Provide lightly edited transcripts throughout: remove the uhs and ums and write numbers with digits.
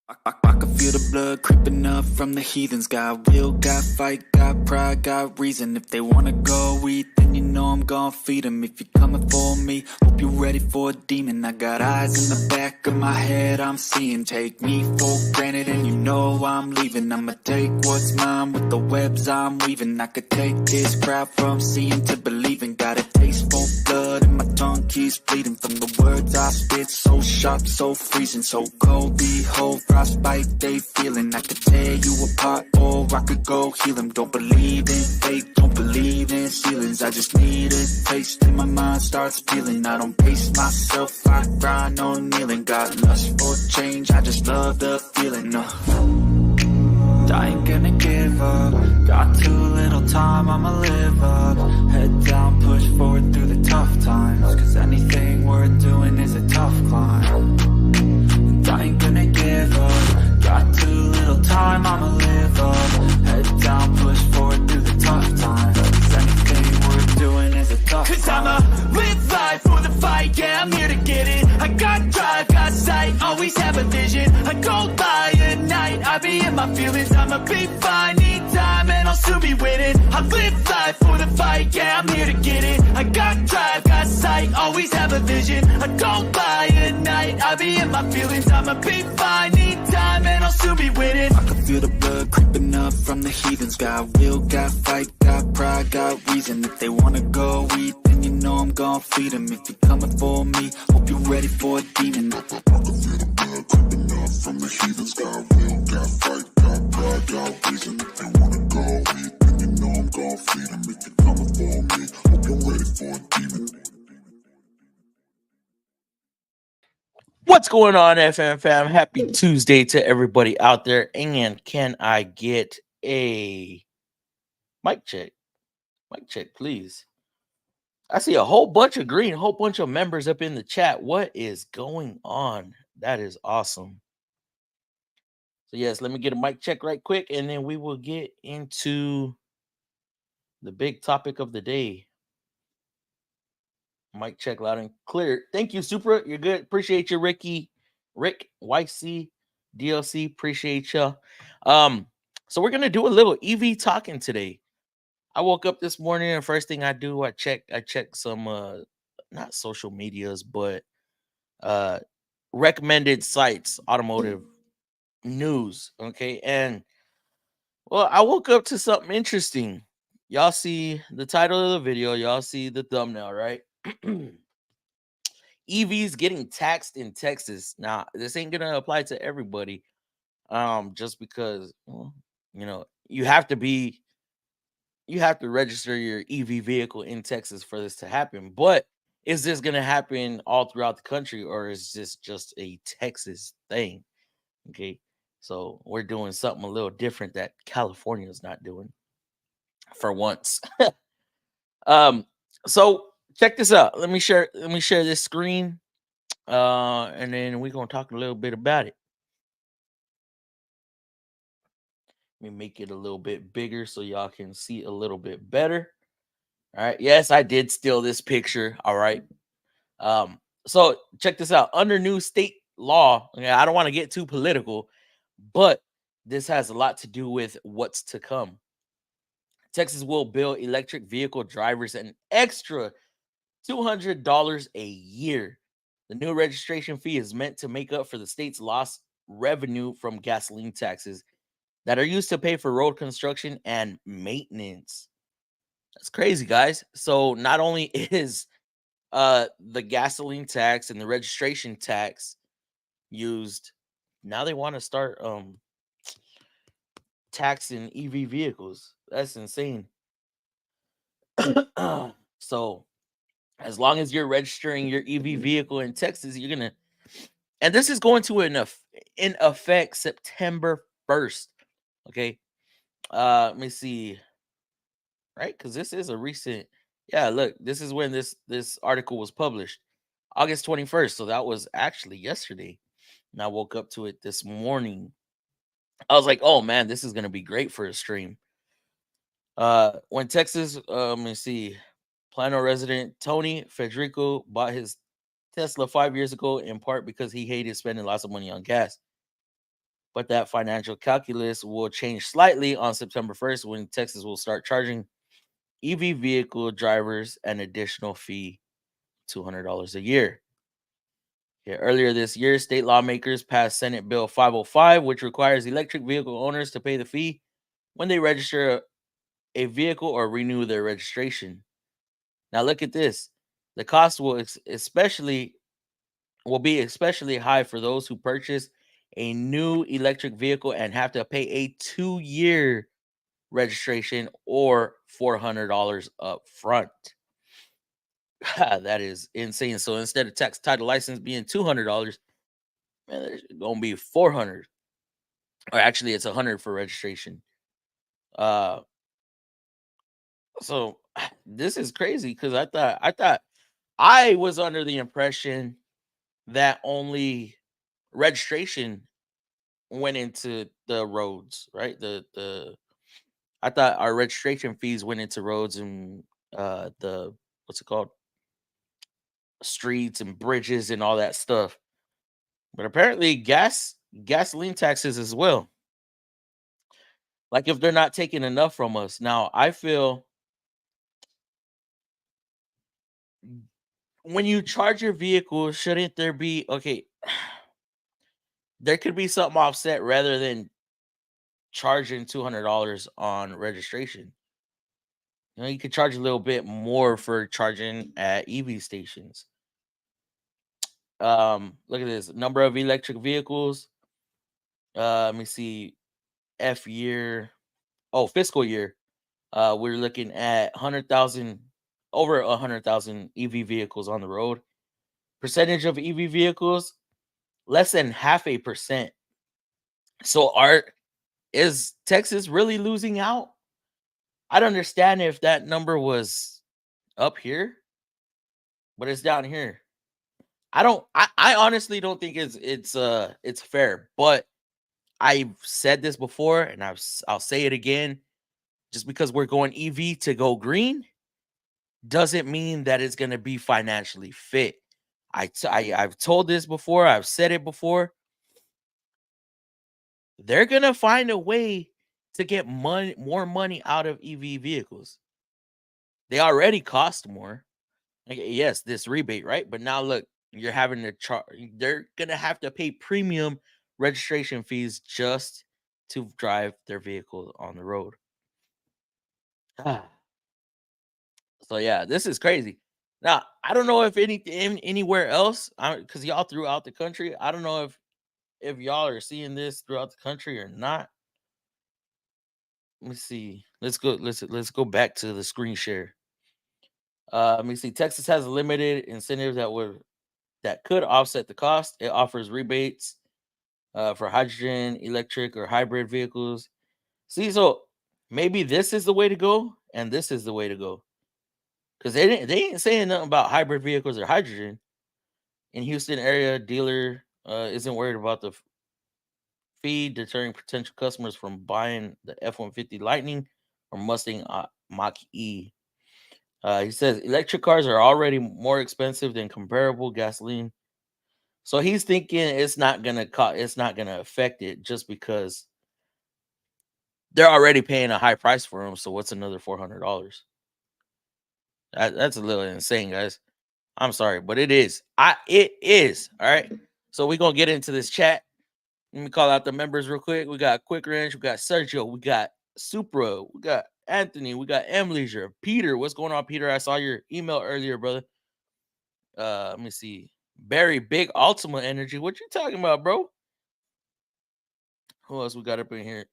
I can feel the blood creeping up from the heathens. Got will, got fight, got pride, got reason. If they wanna go eat, then you know I'm gon' feed them. If you're coming for me, hope you're ready for a demon. I got eyes in the back of my head, I'm seeing. Take me for granted and you know I'm leaving. I'ma take what's mine with the webs I'm weaving. I could take this crowd from seeing to believing. Got a taste for blood and my tongue keeps bleeding from the words I spit. So sharp, so freezing, so cold. Behold, frostbite they feeling. I could tear you apart or I could go heal them. Don't believe in fate, don't believe in ceilings. I just need a taste and my mind starts peeling. I don't pace myself, I grind on kneeling. Got lust for change, I just love the feeling. I ain't gonna give up. Got too little time, I'ma live up. Head down, push forward through the tough times. Cause anything worth doing is a tough climb. And I ain't gonna give up. Got too little time, I'ma live up. Head down, push forward through the tough times. Cause anything worth doing is a tough climb. Cause I'ma live life for the fight, yeah, I'm here to get it. I got drive, got sight, always have a vision. I go by at night, I be in my feelings. I'ma be fine, need time, and I'll soon be winning. I live life for the fight, yeah, I'm here to get it. I got drive, got sight, always have a vision. I go by at night, I be in my feelings. I'ma be fine, need time, and I'll soon be winning. I can feel the blood creeping up from the heathens. Got will, got fight, got pride, got reason. If they wanna go eat, then you know I'm gon' feed them. If you're coming for me, hope you're ready for a demon. I can feel the blood creeping up from the heathens. Got will, got fight, got pride, got reason. If they wanna go eat, then you know I'm gon' feed them. If you're coming for me, hope you're ready for a demon. What's going on, FM fam? Happy Tuesday to everybody out there. And can I get a mic check? Mic check, please. I see a whole bunch of green, a whole bunch of members up in the chat. What is going on? That is awesome. So, yes, let me get a mic check right quick, and then we will get into the big topic of the day. Mic check loud and clear. Thank you, Supra. You're good. Appreciate you, Rick, YC, DLC. Appreciate you. So we're gonna do a little EV talking today. I woke up this morning and first thing I do, I check some not social medias, but recommended sites, automotive news. Okay, and well, I woke up to something interesting. Y'all see the title of the video, y'all see the thumbnail, right? EVs getting taxed in Texas. Now, this ain't gonna apply to everybody. Just because, well, you have to register your EV vehicle in Texas for this to happen. But is this gonna happen all throughout the country, or is this just a Texas thing? Okay, so we're doing something a little different that California is not doing for once. So check this out. Let me share this screen. And then we're gonna talk a little bit about it. Let me make it a little bit bigger so y'all can see a little bit better. All right. Yes, I did steal this picture. All right. So check this out. Under new state law, okay, I don't want to get too political, but this has a lot to do with what's to come. Texas will bill electric vehicle drivers an extra $200 a year. The new registration fee is meant to make up for the state's lost revenue from gasoline taxes that are used to pay for road construction and maintenance. That's crazy, guys. So not only is the gasoline tax and the registration tax used, now they want to start taxing EV vehicles. That's insane. So as long as you're registering your EV vehicle in Texas, you're gonna, and this is going to in effect September 1st. Okay. Let me see. Right, because this is a recent. Yeah, look, this is when this article was published, August 21st. So that was actually yesterday. And I woke up to it this morning. I was like, oh man, this is gonna be great for a stream. When Texas, let me see, Plano resident Tony Federico bought his Tesla 5 years ago, in part because he hated spending lots of money on gas. but that financial calculus will change slightly on September 1st when Texas will start charging EV vehicle drivers an additional fee, $200 a year. Yeah, earlier this year, state lawmakers passed Senate Bill 505, which requires electric vehicle owners to pay the fee when they register a vehicle or renew their registration. Now, look at this. The cost will be especially high for those who purchase a new electric vehicle and have to pay a 2-year registration or $400 up front. That is insane. So instead of tax title license being $200, man, there's gonna be 400, or actually it's 100 for registration. Uh, so this is crazy because I thought I was under the impression that only registration went into the roads, right? The I thought our registration fees went into roads and the what's it called? Streets and bridges and all that stuff. But apparently gasoline taxes as well. Like if they're not taking enough from us. Now, I feel when you charge your vehicle, shouldn't there be okay? There could be something offset rather than charging $200 on registration. You know, you could charge a little bit more for charging at EV stations. Look at this number of electric vehicles. Let me see. F year. Oh, fiscal year. We're looking at 100,000, over 100,000 EV vehicles on the road. Percentage of EV vehicles, less than 0.5%. So, is Texas really losing out? I'd understand if that number was up here, but it's down here. I honestly don't think it's fair, but I've said this before and I'll say it again. Just because we're going EV to go green doesn't mean that it's going to be financially fit. I've told this before, I've said it before. They're going to find a way to get more money out of EV vehicles. They already cost more. Like, yes, this rebate, right? But now look, you're having to charge. They're gonna have to pay premium registration fees just to drive their vehicle on the road. Ah, so yeah, this is crazy. Now I don't know if anywhere else, because y'all throughout the country. I don't know if y'all are seeing this throughout the country or not. Let me see. Let's go. Let's go back to the screen share. Let me see. Texas has a limited incentive that could offset the cost. It offers rebates for hydrogen, electric, or hybrid vehicles. See, so maybe this is the way to go, and this is the way to go. Because they ain't saying nothing about hybrid vehicles or hydrogen. In Houston area, dealer isn't worried about the fee deterring potential customers from buying the F-150 Lightning or Mustang Mach E. He says electric cars are already more expensive than comparable gasoline. So he's thinking it's not gonna affect it just because they're already paying a high price for them. So what's another $400? That's a little insane, guys. I'm sorry, but it is. It is. All right. So we're gonna get into this chat. Let me call out the members real quick. We got Quick Range, we got Sergio, we got Supra, we got Anthony, we got M Leisure, Peter. What's going on, Peter? I saw your email earlier, brother. Let me see. Barry, Big Ultima Energy. What you talking about, bro? Who else we got up in here?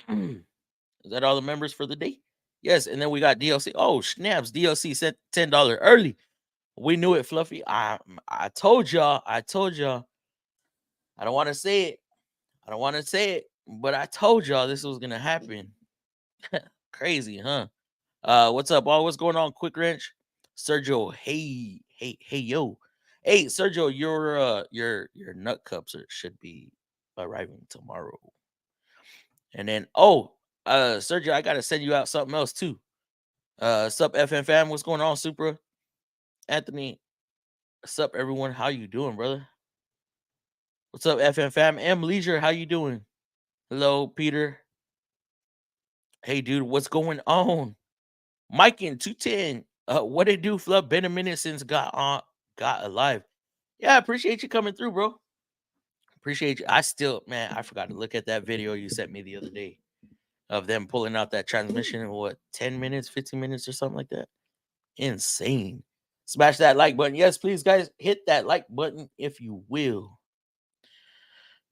Is that all the members for the day? Yes, and then we got DLC. Oh, snaps. DLC sent $10 early. We knew it, Fluffy. I told y'all. I told y'all. I don't want to say it. I don't want to say it, but I told y'all this was gonna happen. Crazy, huh? What's up, all? What's going on, Quick Wrench? Sergio, hey, yo. Hey, Sergio, your nut cups should be arriving tomorrow. And then, Sergio, I gotta send you out something else too. Sup, FN fam? What's going on, Supra? Anthony, sup, everyone? How you doing, brother? What's up, FN fam? M Leisure, how you doing? Hello, Peter. Hey, dude, what's going on? Mike in 210. What it do, Fluff? Been a minute since got alive. Yeah, I appreciate you coming through, bro. Appreciate you. I still, man, I forgot to look at that video you sent me the other day of them pulling out that transmission in what 10 minutes, 15 minutes, or something like that. Insane. Smash that like button. Yes, please, guys, hit that like button if you will.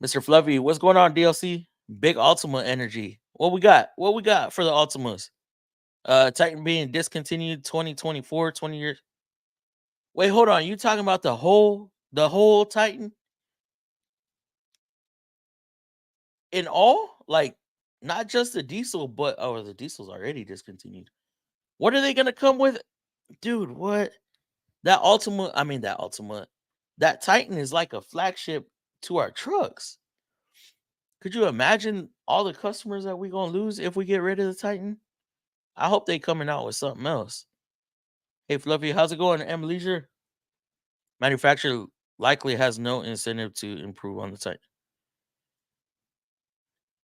Mr. Fluffy, what's going on, DLC? Big Ultima energy. What we got? What we got for the Ultimas? Titan being discontinued 2024, 20 years. Wait, hold on. You talking about the whole Titan? In all? Like not just the diesel, but oh, the diesel's already discontinued. What are they gonna come with? Dude, what? That Ultima, I mean that Ultima, that Titan is like a flagship to our trucks. Could you imagine all the customers that we gonna lose if we get rid of the Titan? I hope they coming out with something else. Hey Fluffy, how's it going? M Leisure? Manufacturer likely has no incentive to improve on the Titan.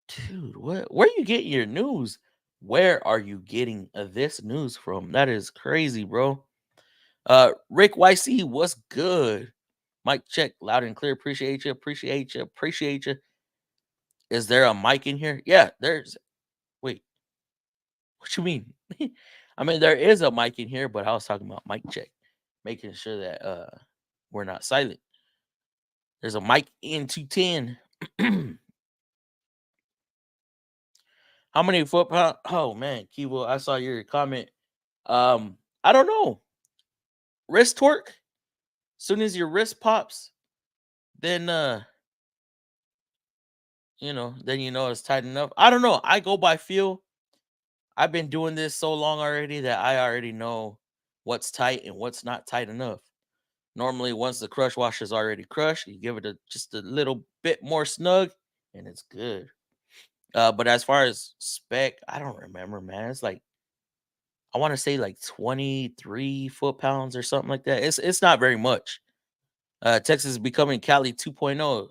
Dude, what? Where you getting your news? Where are you getting this news from? That is crazy, bro. Rick YC, what's good? Mic check, loud and clear. Appreciate you, appreciate you, appreciate you. Is there a mic in here? Yeah, there's. Wait, what you mean? I mean, there is a mic in here, but I was talking about mic check, making sure that we're not silent. There's a mic in 210. How many foot pound? Oh man, Kivo, I saw your comment. I don't know. Wrist torque. Soon as your wrist pops, then then you know it's tight enough. I don't know. I go by feel. I've been doing this so long already that I already know what's tight and what's not tight enough. Normally, once the crush washer is already crushed, you give it just a little bit more snug, and it's good. But as far as spec, I don't remember, man. It's like I want to say like 23 foot pounds or something like that. It's not very much. Texas is becoming Cali 2.0.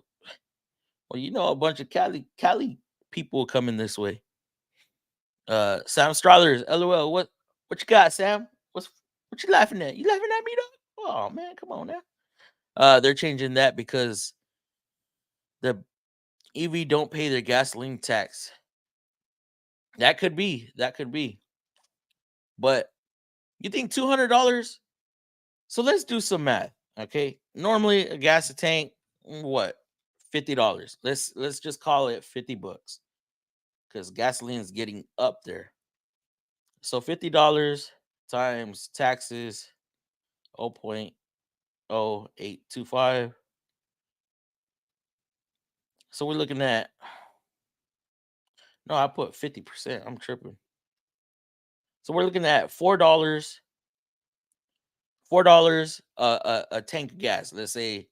Well, you know, a bunch of Cali people coming this way. Sam Strollers, LOL. What you got, Sam? What you laughing at? You laughing at me though? Oh man, come on now. They're changing that because the EV don't pay their gasoline tax. That could be. That could be. But you think $200? So let's do some math. Okay. Normally a gas tank, what? $50. Let's just call it $50 because gasoline is getting up there. So $50 times taxes 0.0825. So we're looking at no, I put 50%. I'm tripping. So we're looking at $4. $4 a tank of gas. Let's say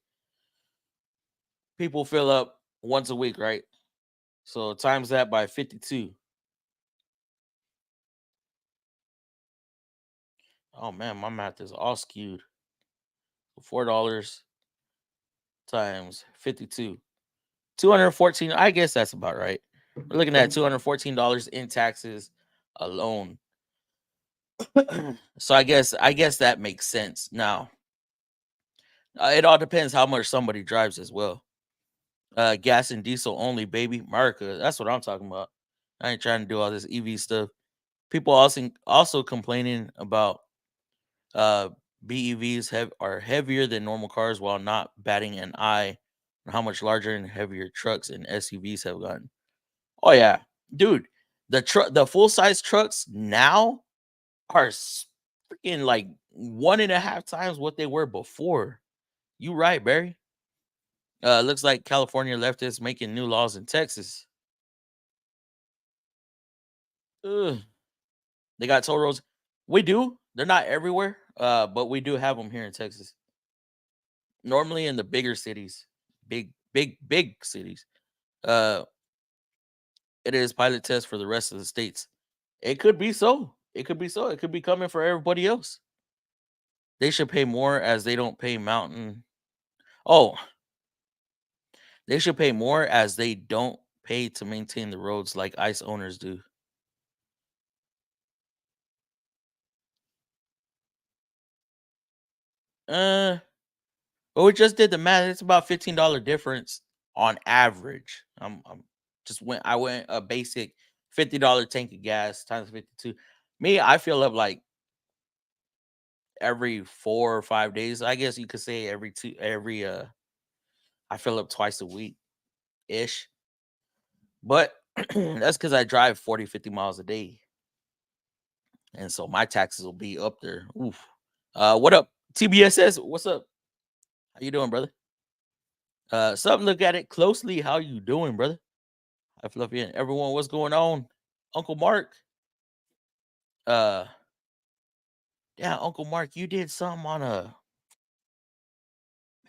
people fill up once a week, right? So times that by 52. Oh man, my math is all skewed. $4 times 52. 214. I guess that's about right. We're looking at $214 in taxes alone. So I guess that makes sense. Now, it all depends how much somebody drives as well. Gas and diesel only, baby. America. That's what I'm talking about. I ain't trying to do all this EV stuff. People also complaining about BEVs are heavier than normal cars while not batting an eye on how much larger and heavier trucks and SUVs have gotten. Oh yeah, dude, the full size trucks now are freaking like 1.5 times what they were before. You right, Barry. Looks like California leftists making new laws in Texas. Ugh. They got toll roads. We do. They're not everywhere, but we do have them here in Texas. Normally in the bigger cities, big cities. Uh, it is pilot test for the rest of the states. It could be so. It could be so. It could be coming for everybody else. They should pay more as they don't pay mountain. Oh, they should pay more as they don't pay to maintain the roads like ICE owners do? Uh, well, we just did the math. It's about $15 difference on average. I'm just went. I went a basic $50 tank of gas times 52. Me, I fill up like every 4 or 5 days. I guess you could say every two. I fill up twice a week ish. But that's because I drive 40, 50 miles a day. And so my taxes will be up there. Oof. What up? TBSS, what's up? How you doing, brother? Something look at it closely. How you doing, brother? I Fluffy and everyone, what's going on? Uncle Mark. Uh yeah, Uncle Mark, you did something on a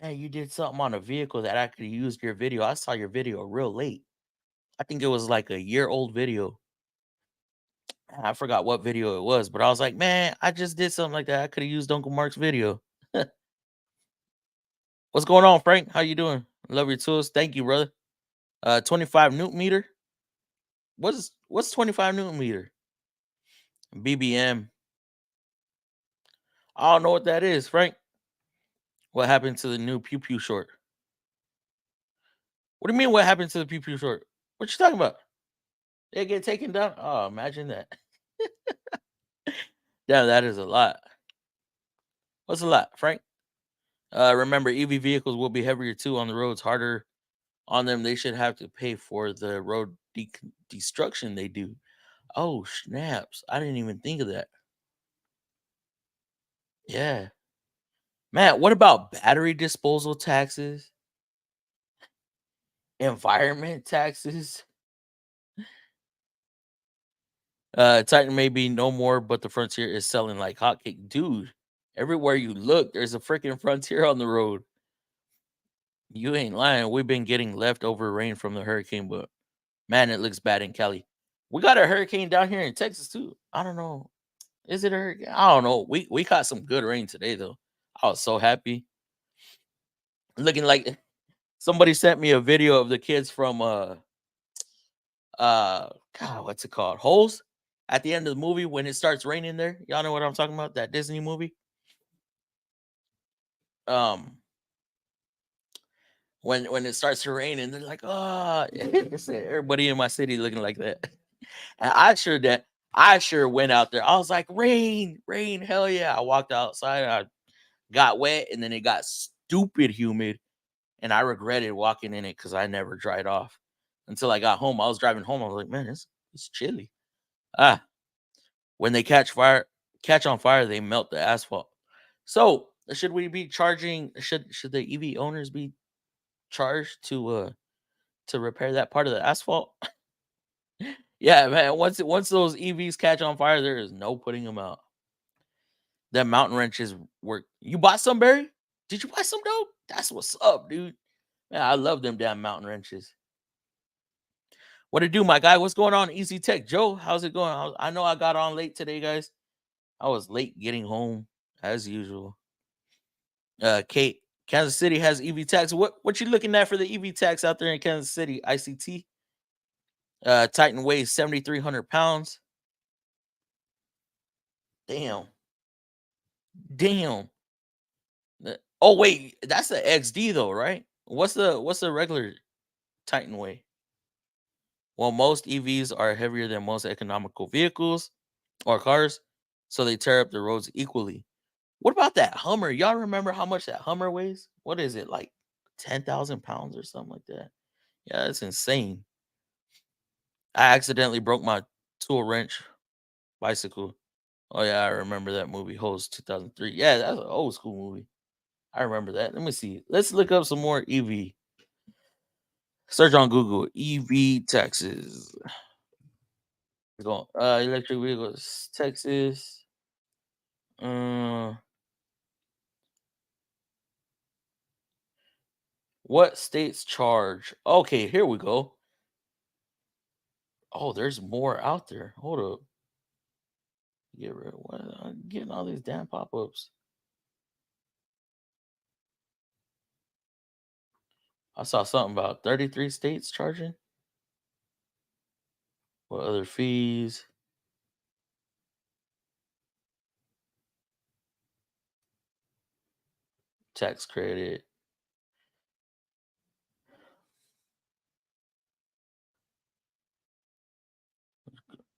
man, you did something on a vehicle that actually used your video. I saw your video real late. I think it was like a year old video. I forgot what video it was, but I was like, man, I just did something like that. I could have used Uncle Mark's video. What's going on, Frank? How you doing? Love your tools. Thank you, brother. 25 Newton meter. What's 25 Newton meter? BBM. I don't know what that is, Frank. What happened to the new pew pew short? What do you mean? What happened to the pew pew short? What you talking about? They get taken down? Oh, imagine that. Damn, that is a lot. What's a lot, Frank? Remember, EV vehicles will be heavier too on the roads, harder on them. They should have to pay for the road destruction they do. Oh, snaps. I didn't even think of that. Yeah. Matt, what about battery disposal taxes, environment taxes? Titan may be no more, but the Frontier is selling like hotcake. Dude, everywhere you look, there's a freaking Frontier on the road. You ain't lying. We've been getting leftover rain from the hurricane, but man, it looks bad in Cali. We got a hurricane down here in Texas too. I don't know. Is it a hurricane? I don't know. We got some good rain today though. I was so happy. Looking like somebody sent me a video of the kids from God, what's it called? Holes at the end of the movie when it starts raining there. Y'all know what I'm talking about? That Disney movie. Um, when it starts to rain and they're like, oh, everybody in my city looking like that. And I sure went out there. I was like, rain, rain, hell yeah. I walked outside, I got wet, and then it got stupid humid. And I regretted walking in it because I never dried off until I got home. I was driving home. I was like, man, it's chilly. Ah, when they catch on fire, they melt the asphalt. So should we be charging? Should the EV owners be charged to repair that part of the asphalt? Yeah, man. Once those EVs catch on fire, there is no putting them out. That mountain wrenches work. You bought some, Barry? Did you buy some dope? That's what's up, dude. Man, I love them damn mountain wrenches. What to do, my guy? What's going on, Easy Tech? Joe, how's it going? I know I got on late today, guys. I was late getting home as usual. Kate, Kansas City has EV tax. What you looking at for the EV tax out there in Kansas City? ICT. Titan weighs 7,300 pounds. Damn. Damn. Oh wait, that's the XD though, right? What's the regular Titan weigh? Well, most EVs are heavier than most economical vehicles or cars, so they tear up the roads equally. What about that Hummer? Y'all remember how much that Hummer weighs? What is it, like 10,000 pounds or something like that? Yeah, that's insane. I accidentally broke my tool wrench bicycle. Oh yeah, I remember that movie, Hose 2003. Yeah, that's an old school movie. I remember that. Let me see. Let's look up some more EV. Search on Google EV taxes. Go electric vehicles, Texas. Uh, what states charge? Okay, here we go. Oh, there's more out there. Hold up. Get rid of what? I'm getting all these damn pop ups. I saw something about 33 states charging. What other fees? Tax credit.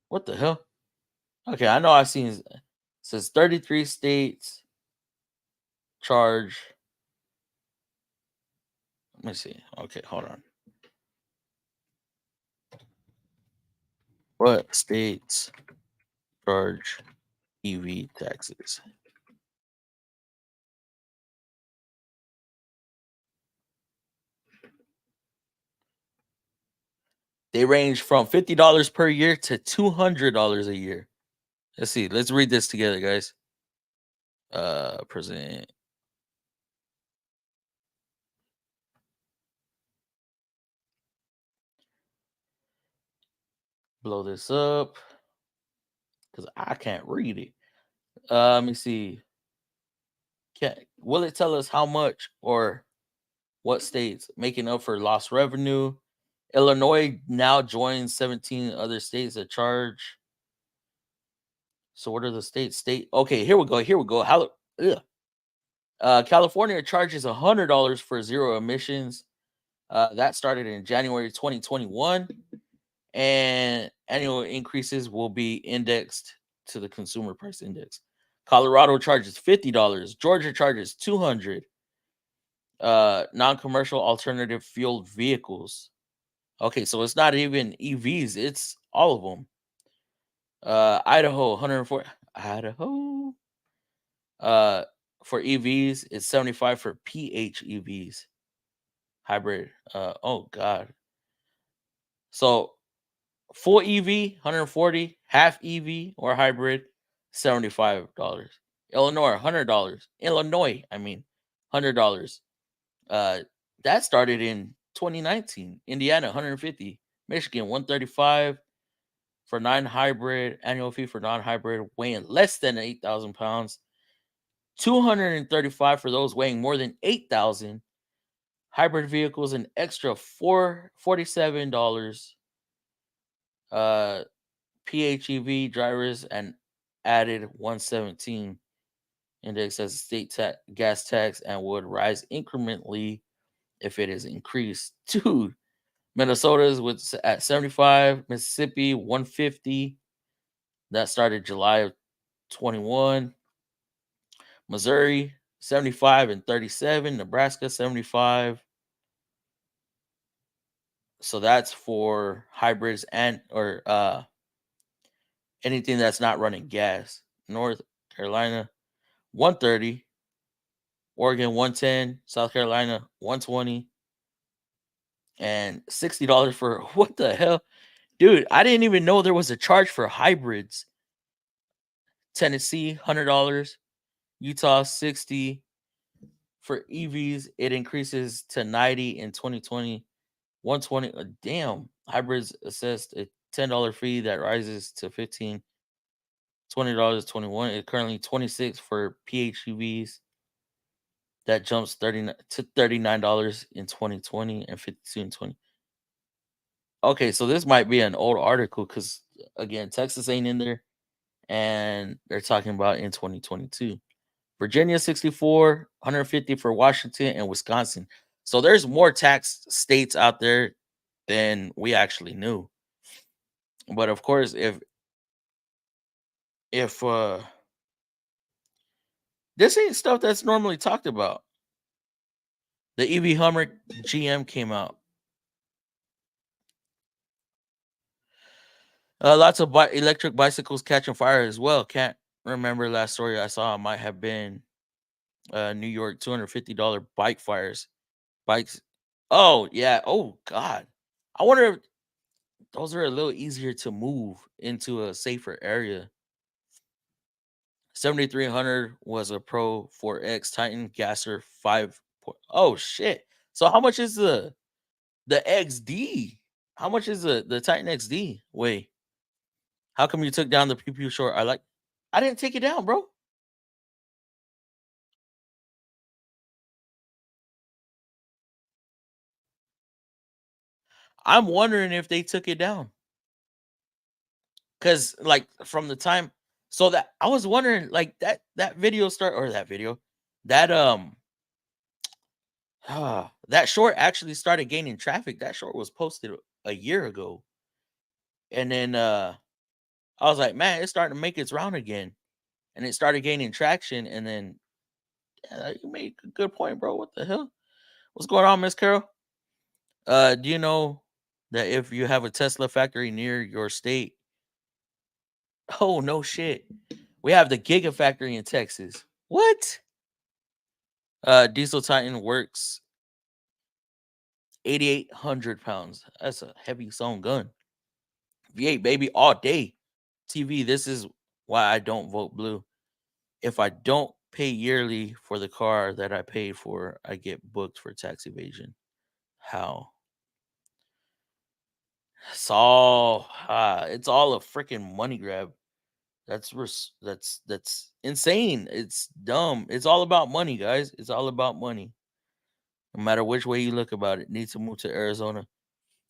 What the hell? Okay, I know I've seen it says 33 states charge. Let me see. Okay, hold on. What states charge EV taxes? They range from $50 per year to $200 a year. Let's see. Let's read this together, guys. Present. Blow this up because I can't read it. Let me see. Will it tell us how much or what states making up for lost revenue? Illinois now joins 17 other states that charge. So what are the states? Okay, here we go. Here we go. California charges $100 for zero emissions. That started in January 2021, and annual increases will be indexed to the consumer price index. Colorado charges $50. Georgia charges $200. Non-commercial alternative fueled vehicles. Okay, so it's not even EVs; it's all of them. Idaho 104. Idaho. Uh, for EVs, it's 75 for PHEVs, hybrid. Oh god. So full EV 140, half EV or hybrid $75. Illinois $100. I mean $100. Uh, that started in 2019. Indiana 150. Michigan 135 for non-hybrid. Annual fee for non-hybrid weighing less than 8,000 pounds. 235 for those weighing more than 8,000. Hybrid vehicles an extra $47. PHEV drivers and added 117 index as a state gas tax and would rise incrementally if it is increased. Dude, Minnesota's at 75, Mississippi 150. That started July of 21. Missouri 75 and 37, Nebraska 75. So that's for hybrids and or anything that's not running gas. North Carolina 130, Oregon 110, South Carolina 120, and $60 for what the hell? Dude, I didn't even know there was a charge for hybrids. Tennessee $100, Utah 60. For EVs, it increases to 90 in 2020, 120. Damn, hybrids assessed a $10 fee that rises to 15, $20, 21. It's currently 26 for PHEVs. That jumps 30 to $39 in 2020 and 52 in 20. Okay, so this might be an old article because again, Texas ain't in there, and they're talking about in 2022. Virginia 64, 150 for Washington and Wisconsin. So there's more tax states out there than we actually knew. But of course, if this ain't stuff that's normally talked about. The EV Hummer GM came out. Lots of electric bicycles catching fire as well. Can't remember last story I saw. It might have been New York $250 bike fires. Bikes. Oh yeah. Oh god. I wonder if those are a little easier to move into a safer area. 7300 was a Pro 4X Titan Gasser 5. Oh shit. So how much is the XD? How much is the Titan XD? Wait. How come you took down the pew pew short? I didn't take it down, bro. I'm wondering if they took it down. Because like from the time, so that I was wondering, like that video start or that video, that that short actually started gaining traffic. That short was posted a year ago, and then I was like, man, it's starting to make its round again, and it started gaining traction. And then you made a good point, bro. What the hell? What's going on, Miss Carol? Do you know that if you have a Tesla factory near your state, oh no shit, we have the Gigafactory in Texas. What? Diesel Titan works 8,800 pounds. That's a heavy stone gun. V8 baby all day. TV. This is why I don't vote blue. If I don't pay yearly for the car that I paid for, I get booked for tax evasion. How? It's all a freaking money grab. That's insane. It's dumb. It's all about money, guys. It's all about money. No matter which way you look about it, needs to move to Arizona.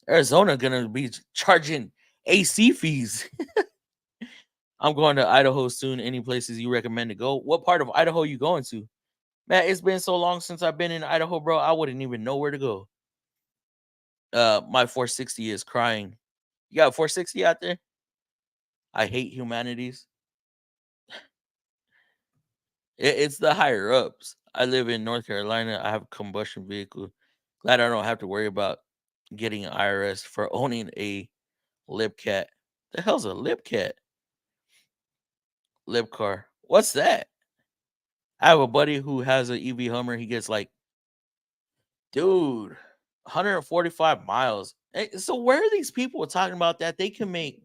Arizona gonna be charging AC fees. I'm going to Idaho soon. Any places you recommend to go? What part of Idaho you going to? Man, it's been so long since I've been in Idaho, bro. I wouldn't even know where to go. My 460 is crying. You got a 460 out there? I hate humanities. It's the higher ups. I live in North Carolina. I have a combustion vehicle. Glad I don't have to worry about getting an IRS for owning a Libcat. The hell's a Libcat? Lib car. What's that? I have a buddy who has an EV Hummer. He gets like, dude, 145 miles. So where are these people talking about that they can make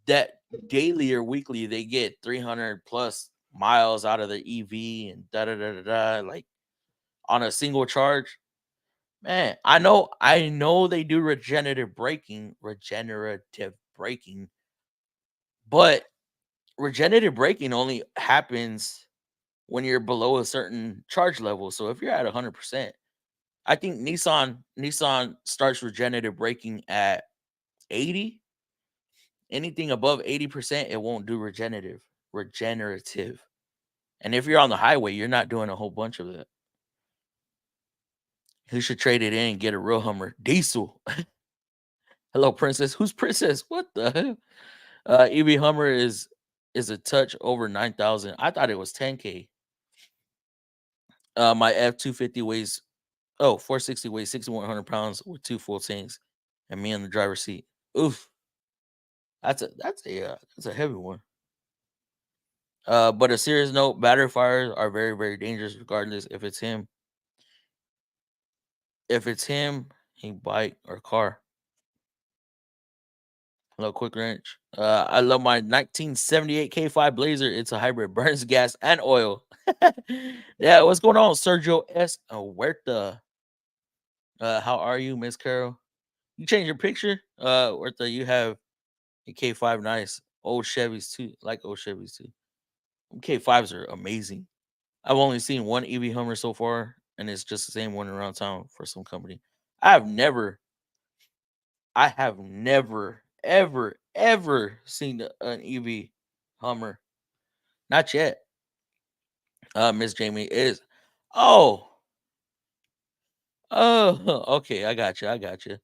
that daily or weekly? They get 300 plus miles out of the EV and da da da da da, like on a single charge. Man, I know they do regenerative braking, but regenerative braking only happens when you're below a certain charge level. So if you're at 100%, I think Nissan starts regenerative braking at 80. Anything above 80%, it won't do regenerative. And if you're on the highway, you're not doing a whole bunch of it. You should trade it in and get a real Hummer. Diesel. Hello, Princess. Who's Princess? What the hell? EV Hummer is a touch over 9,000. I thought it was 10K. My F250 weighs 460 weighs 6,100 pounds with 2 full tanks, and me in the driver's seat. Oof, that's a heavy one. But a serious note, battery fires are very, very dangerous, regardless if it's him. If it's him, he bike or car. Hello, Quick Wrench. I love my 1978 K5 Blazer. It's a hybrid, burns gas and oil. Yeah, what's going on, Sergio S. Huerta? How are you, Miss Carol? You change your picture? Huerta, you have a K5, nice. Old Chevys too, like old Chevys too. K5s are amazing. I've only seen one EV Hummer so far, and it's just the same one around town for some company. I have never, ever seen an EV Hummer. Not yet. Miss Jamie is. Oh, okay. I got you.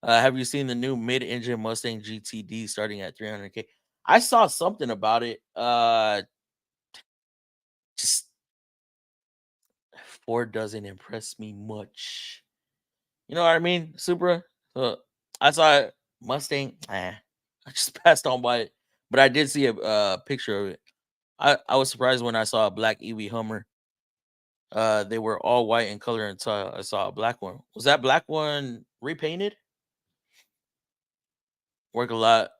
Have you seen the new mid-engine Mustang GTD starting at 300K? I saw something about it. Just Ford doesn't impress me much. You know what I mean? Supra. I saw Mustang. I just passed on by it, but I did see a picture of it. I was surprised when I saw a black EV Hummer. They were all white in color until I saw a black one. Was that black one repainted? Work a lot.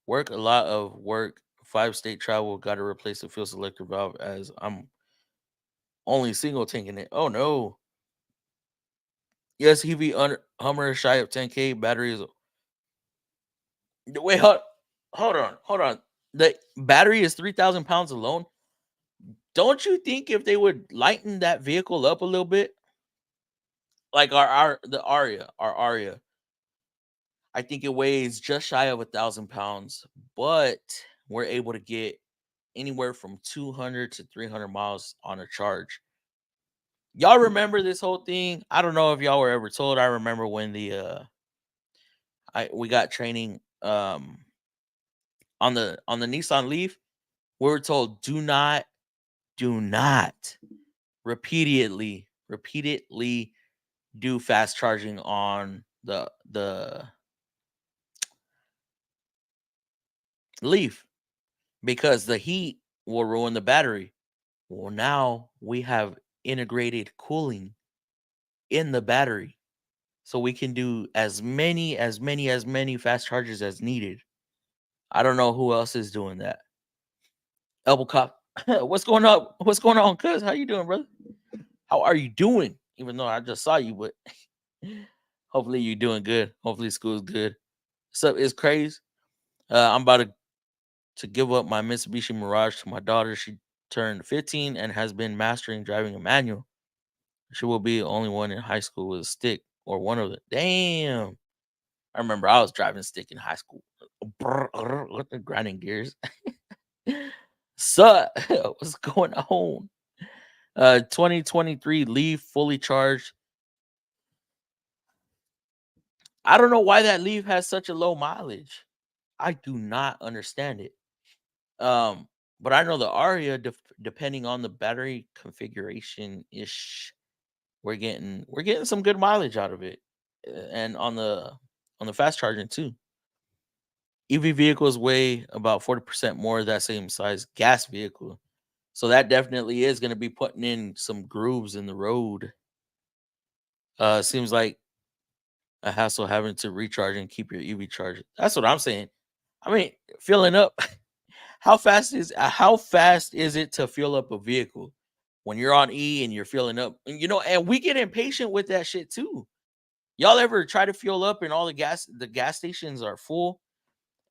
Work a lot of work. 5-state travel. Got to replace the fuel selector valve as I'm only single tanking it. Oh no. Yes, Hummer shy of 10K. Battery is. Wait, hold on. The battery is 3,000 pounds alone. Don't you think if they would lighten that vehicle up a little bit, like our Aria, I think it weighs just shy of 1,000 pounds, but we're able to get anywhere from 200 to 300 miles on a charge. Y'all remember this whole thing? I don't know if y'all were ever told. I remember when we got training on the Nissan Leaf. We were told do not repeatedly do fast charging on the Leaf because the heat will ruin the battery. Well, now we have integrated cooling in the battery, so we can do as many fast charges as needed. I don't know who else is doing that. Elbow cop, what's going on? What's going on, cuz? How you doing, brother? How are you doing? Even though I just saw you, but hopefully you're doing good. Hopefully school's good. So it's crazy. I'm about to give up my Mitsubishi Mirage to my daughter. She turned 15 and has been mastering driving a manual. She will be the only one in high school with a stick or one of the damn. I remember I was driving stick in high school. With the grinding gears. So what's going on? 2023 Leaf fully charged. I don't know why that Leaf has such a low mileage. I do not understand it. But I know the Aria, depending on the battery configuration ish, we're getting some good mileage out of it, and on the fast charging too. EV vehicles weigh about 40% more of that same size gas vehicle, so that definitely is going to be putting in some grooves in the road. Seems like a hassle having to recharge and keep your EV charged. That's what I'm saying. I mean, filling up. How fast is it to fill up a vehicle when you're on E and you're filling up? And we get impatient with that shit too. Y'all ever try to fuel up and all the gas stations are full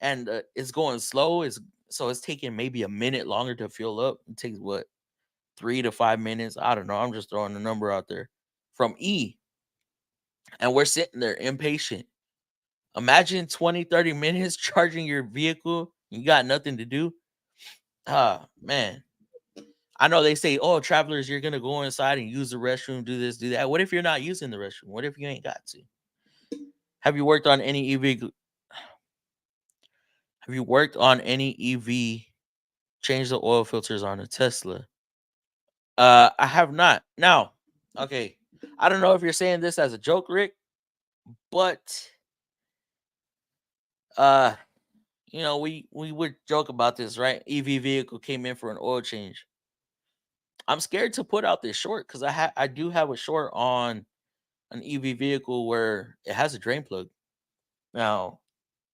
and it's going slow? It's taking maybe a minute longer to fill up. It takes what 3 to 5 minutes. I don't know. I'm just throwing a number out there from E, and we're sitting there impatient. Imagine 20, 30 minutes charging your vehicle. You got nothing to do. Ah, man. I know they say, "Oh, travelers, you're gonna go inside and use the restroom, do this, do that." What if you're not using the restroom? What if you ain't got to? Have you worked on any EV? Have you worked on any EV? Change the oil filters on a Tesla. I have not. Now, okay. I don't know if you're saying this as a joke, Rick, but uh, we would joke about this, right? EV vehicle came in for an oil change. I'm scared to put out this short because I do have a short on an EV vehicle where it has a drain plug. Now,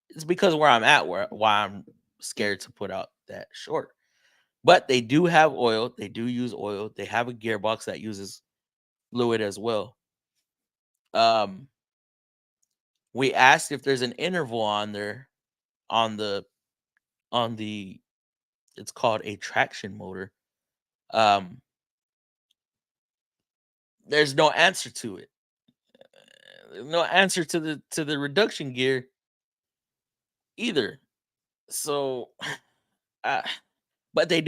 it's because where I'm at, why I'm scared to put out that short. But they do have oil. They do use oil. They have a gearbox that uses fluid as well. Um, we asked if there's an interval on there on the it's called a traction motor. Um, there's no answer to it. No answer to the reduction gear either. So, uh, but they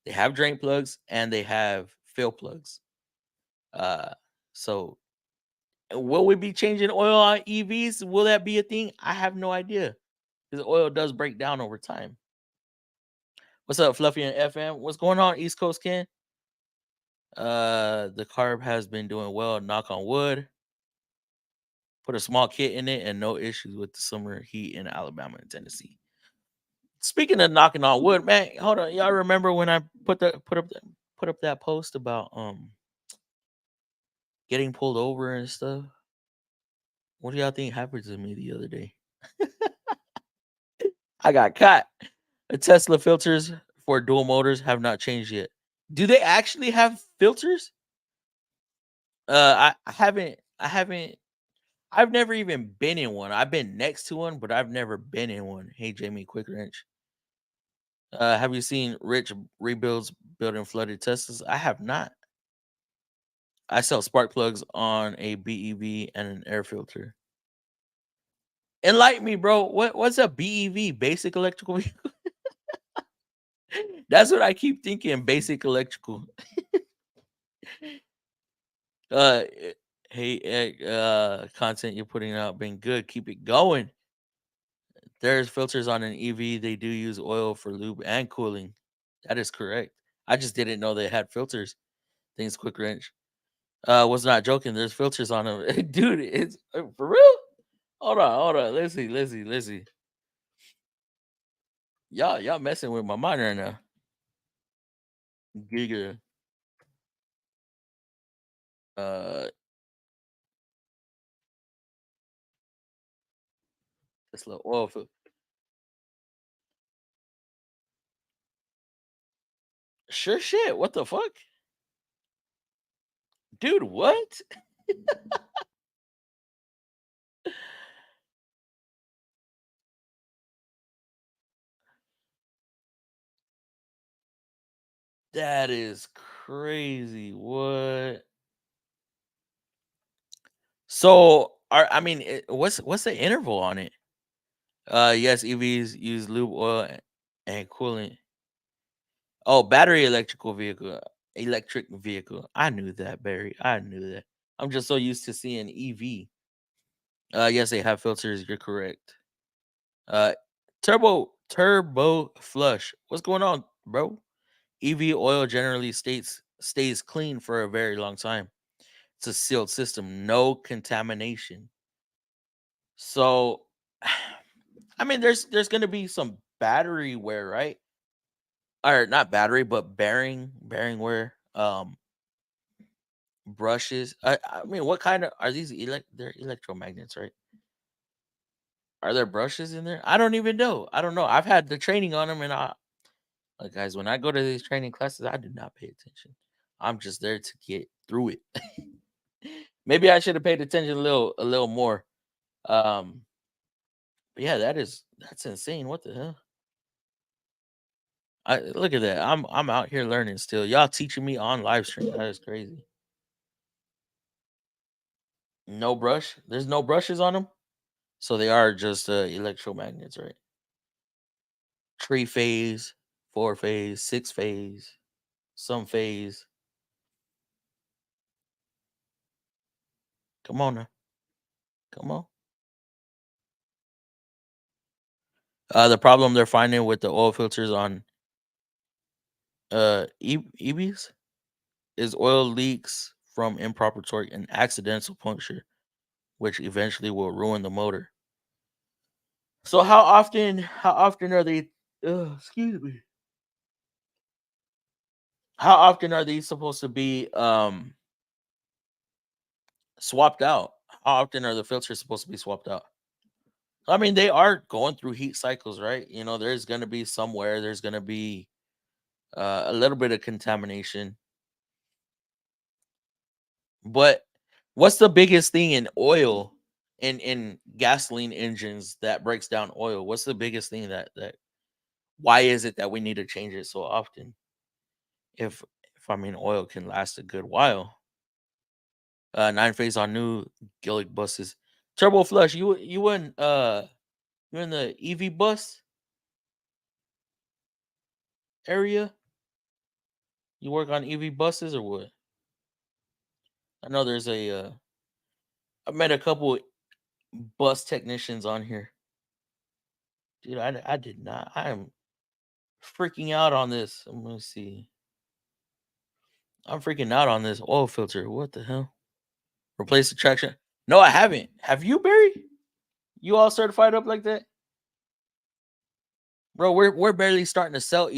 have drain plugs and they have fill plugs. Uh, so will we be changing oil on EVs? Will that be a thing? I have no idea because oil does break down over time. What's up, Fluffy and FM? What's going on, East Coast Ken? The carb has been doing well. Knock on wood. Put a small kit in it and no issues with the summer heat in Alabama and Tennessee. Speaking of knocking on wood, man, hold on. Y'all remember when I put up that post about getting pulled over and stuff? What do y'all think happened to me the other day? I got caught. The Tesla filters for dual motors have not changed yet. Do they actually have filters? I haven't I've never even been in one. I've been next to one, but I've never been in one. Hey Jamie Quick Wrench. Have you seen Rich rebuilds building flooded Teslas? I have not. I sell spark plugs on a BEV and an air filter. Enlighten me, bro. What's a BEV? Basic electrical vehicle? That's what I keep thinking. Basic electrical. Uh, eh, hey, content you're putting out been good. Keep it going. There's filters on an EV. They do use oil for lube and cooling. That is correct. I just didn't know they had filters. Things quick wrench. Was not joking. There's filters on them, dude. It's for real. Hold on. Let's see. Y'all messing with my mind right now. Giga. Uh, this little oil filter. Sure shit. What the fuck, dude? What? That is crazy. What? So, I mean, what's the interval on it? Yes, EVs use lube oil and coolant. Oh, battery electric vehicle. I knew that, Barry. I knew that. I'm just so used to seeing EV. Yes, they have filters. You're correct. Uh, turbo flush. What's going on, bro? EV oil generally stays clean for a very long time. It's a sealed system, no contamination. So, I mean, there's going to be some battery wear, right? Or not battery, but bearing wear. Brushes. I mean, what kind of are these? They're electromagnets, right? Are there brushes in there? I don't even know. I don't know. I've had the training on them, and like guys, when I go to these training classes, I do not pay attention. I'm just there to get through it. Maybe I should have paid attention a little more. Um, but yeah, that's insane. What the hell? I look at that. I'm out here learning still. Y'all teaching me on live stream. That is crazy. No brush. There's no brushes on them, so they are just electromagnets, right? Three phase, four phase, six phase, some phase. Come on now. Come on. The problem they're finding with the oil filters on EVs is oil leaks from improper torque and accidental puncture, which eventually will ruin the motor. So how often are they excuse me. How often are these supposed to be swapped out? How often are the filters supposed to be swapped out? I mean, they are going through heat cycles, right? You know, there's going to be somewhere, there's going to be a little bit of contamination. But what's the biggest thing in oil, in gasoline engines that breaks down oil? What's the biggest thing that why is it that we need to change it so often? If I mean oil can last a good while. Nine phase on new Gillick buses. Turbo flush, you in the EV bus area? You work on EV buses or what? I know there's I met a couple bus technicians on here. Dude, I did not. I am freaking out on this. I'm gonna see. I'm freaking out on this oil filter. What the hell? Replace the traction. No, I haven't. Have you, Barry? You all certified up like that? Bro, we're barely starting to sell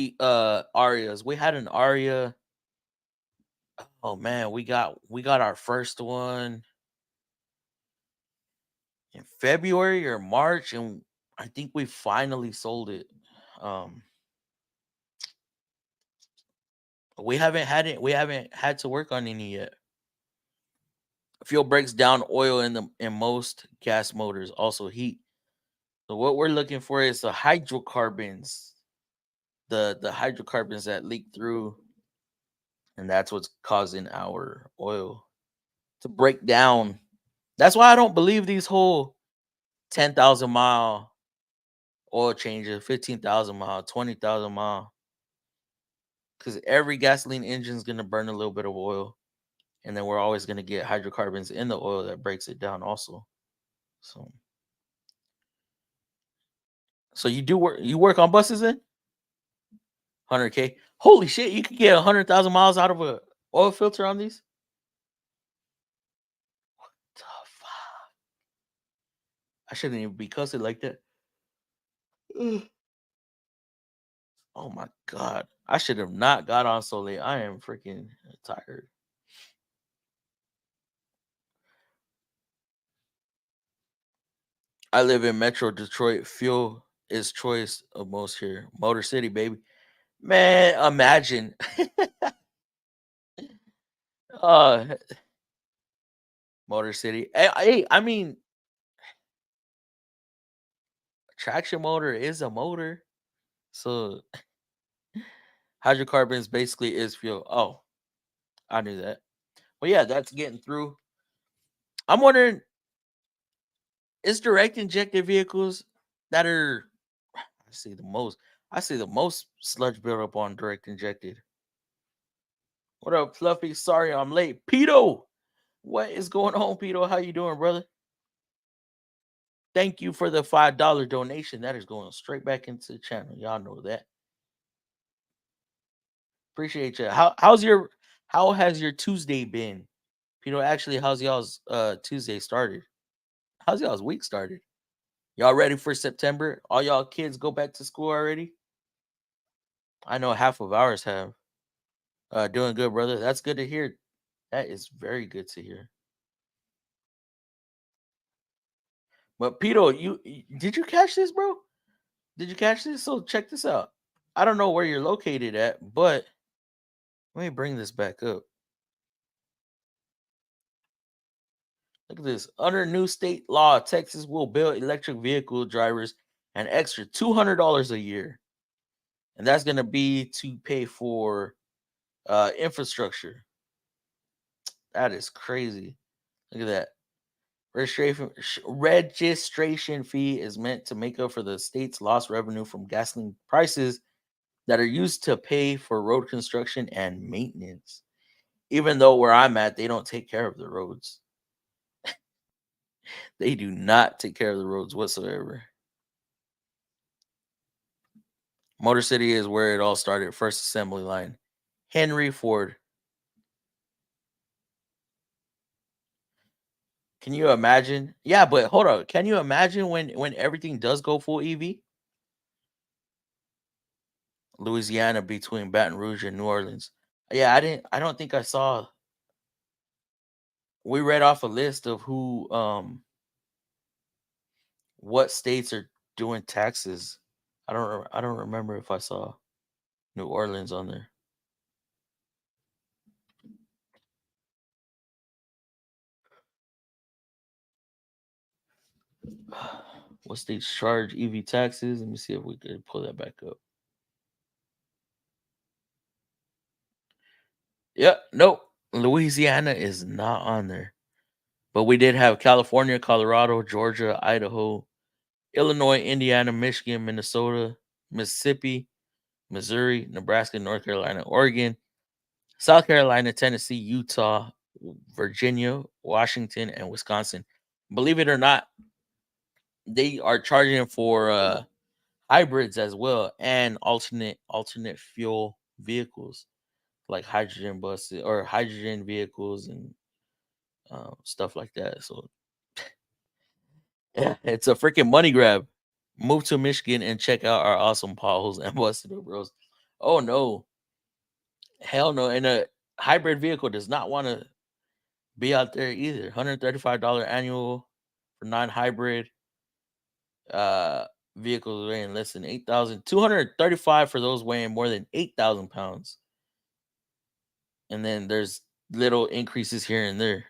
Arias. We had an Aria. Oh man, we got our first one in February or March, and I think we finally sold it. Um, we haven't had it. We haven't had to work on any yet. Fuel breaks down oil in most gas motors, also heat. So what we're looking for is the hydrocarbons, the hydrocarbons that leak through, and that's what's causing our oil to break down. That's why I don't believe these whole 10,000 mile oil changes, 15,000 mile, 20,000 mile. Because every gasoline engine is going to burn a little bit of oil. And then we're always going to get hydrocarbons in the oil that breaks it down also. So you work on buses then? 100K. Holy shit, you could get 100,000 miles out of a oil filter on these? What the fuck? I shouldn't even be cussing like that. Ugh. Oh my god. I should have not got on so late. I am freaking tired. I live in Metro Detroit. Fuel is choice of most here. Motor City, baby. Man, imagine. uh Motor City. Hey, I mean, traction motor is a motor. So hydrocarbons basically is fuel. Oh, I knew that. Well, yeah, that's getting through. I'm wondering, is direct injected vehicles that are I see the most sludge buildup on direct injected. What up, Fluffy? Sorry I'm late. Pito, what is going on, Pito? How you doing, brother? Thank you for the $5 donation. That is going straight back into the channel. Y'all know that. Appreciate you. How has your Tuesday been? Pito, actually, how's y'all's Tuesday started? How's y'all's week started? Y'all ready for September? All y'all kids go back to school already? I know half of ours have. Doing good, brother. That's good to hear. That is very good to hear. But Pito, did you catch this, bro? Did you catch this? So check this out. I don't know where you're located at, but let me bring this back up. Look at this. Under new state law, Texas will bill electric vehicle drivers an extra $200 a year. And that's going to be to pay for infrastructure. That is crazy. Look at that. Registration fee is meant to make up for the state's lost revenue from gasoline prices that are used to pay for road construction and maintenance. Even though where I'm at, they don't take care of the roads. They do not take care of the roads whatsoever. Motor City is where it all started. First assembly line. Henry Ford. Can you imagine? Yeah, but hold on. Can you imagine when everything does go full EV? Louisiana between Baton Rouge and New Orleans. Yeah, I don't think I saw. We read off a list of who what states are doing taxes. I don't remember if I saw New Orleans on there. What states charge EV taxes? Let me see if we could pull that back up. Yep, nope. Louisiana is not on there. But we did have California, Colorado, Georgia, Idaho, Illinois, Indiana, Michigan, Minnesota, Mississippi, Missouri, Nebraska, North Carolina, Oregon, South Carolina, Tennessee, Utah, Virginia, Washington, and Wisconsin. Believe it or not, they are charging for hybrids as well and alternate fuel vehicles like hydrogen buses or hydrogen vehicles and stuff like that. So yeah, it's a freaking money grab. Move to Michigan and check out our awesome potholes and busted up bros. Oh no, hell no! And a hybrid vehicle does not want to be out there either. $135 annual for non-hybrid vehicles weighing less than 8,000. 235 for those weighing more than 8,000 pounds. And then there's little increases here and there.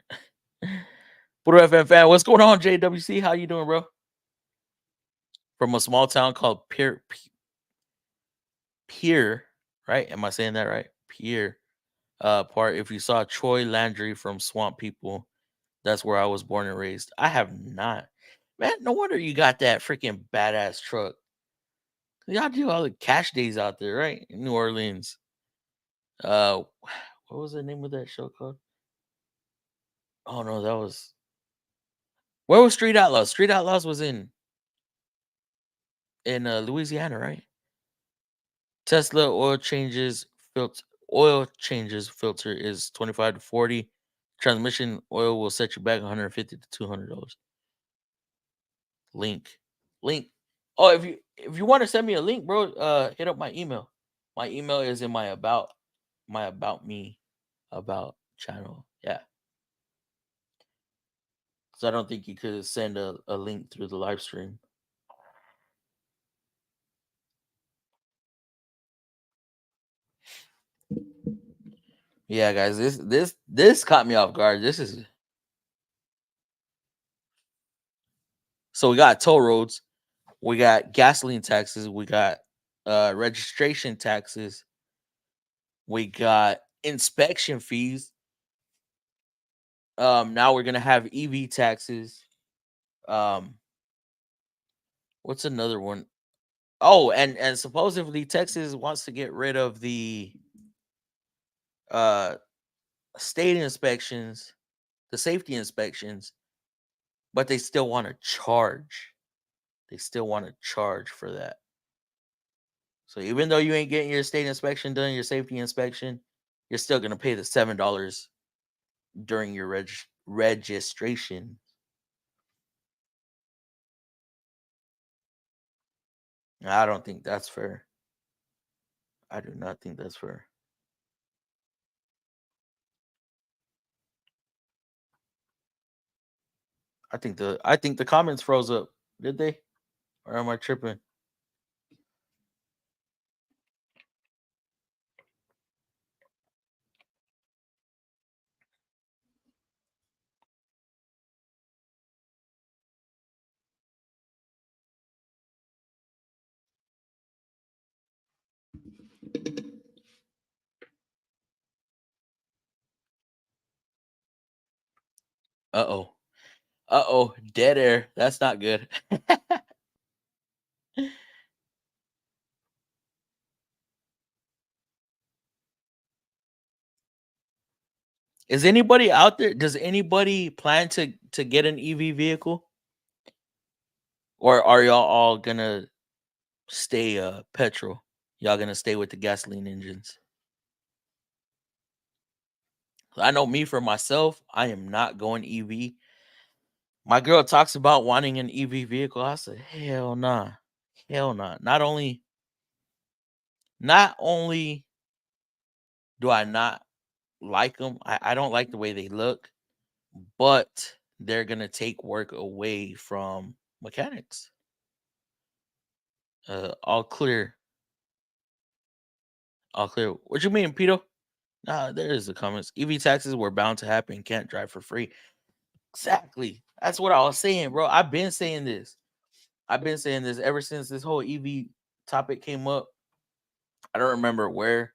Puro FM fan, what's going on, JWC? How you doing, bro? From a small town called Pierre, right? Am I saying that right? Pierre. Part. If you saw Troy Landry from Swamp People, that's where I was born and raised. I have not. Man, no wonder you got that freaking badass truck. Y'all do all the cash days out there, right? In New Orleans. Uh what was the name of that show called? Oh no, that was where was Street Outlaws? Street Outlaws was in Louisiana, right? Tesla filter oil changes filter is 25 to 40. Transmission oil will set you back 150 to $200. Link. Link. Oh, if you want to send me a link, bro, hit up my email. My email is in my about me about channel. Yeah. So I don't think you could send a link through the live stream. Yeah, guys, this caught me off guard. This is so we got toll roads, we got gasoline taxes, we got registration taxes, we got inspection fees. Now we're gonna have EV taxes. Um, what's another one? Oh, and supposedly Texas wants to get rid of the uh state inspections, the safety inspections, but they still want to charge. They still want to charge for that. So even though you ain't getting your state inspection done, your safety inspection, you're still gonna pay the $7 during your registration. I don't think that's fair. I do not think that's fair. I think the comments froze up. Did they? Or am I tripping? Uh-oh. Uh-oh. Dead air. That's not good. Is anybody out there? Does anybody plan to get an EV vehicle? Or are y'all all gonna stay petrol? Y'all gonna stay with the gasoline engines? I know me for myself, I am not going EV. My girl talks about wanting an EV vehicle. I said, hell nah. Hell nah. Not only do I not like them, I don't like the way they look, but they're gonna take work away from mechanics. All clear. All clear. What you mean, Pito? Nah, there is the comments. EV taxes were bound to happen. Can't drive for free. Exactly. That's what I was saying, bro. I've been saying this. I've been saying this ever since this whole EV topic came up. I don't remember where,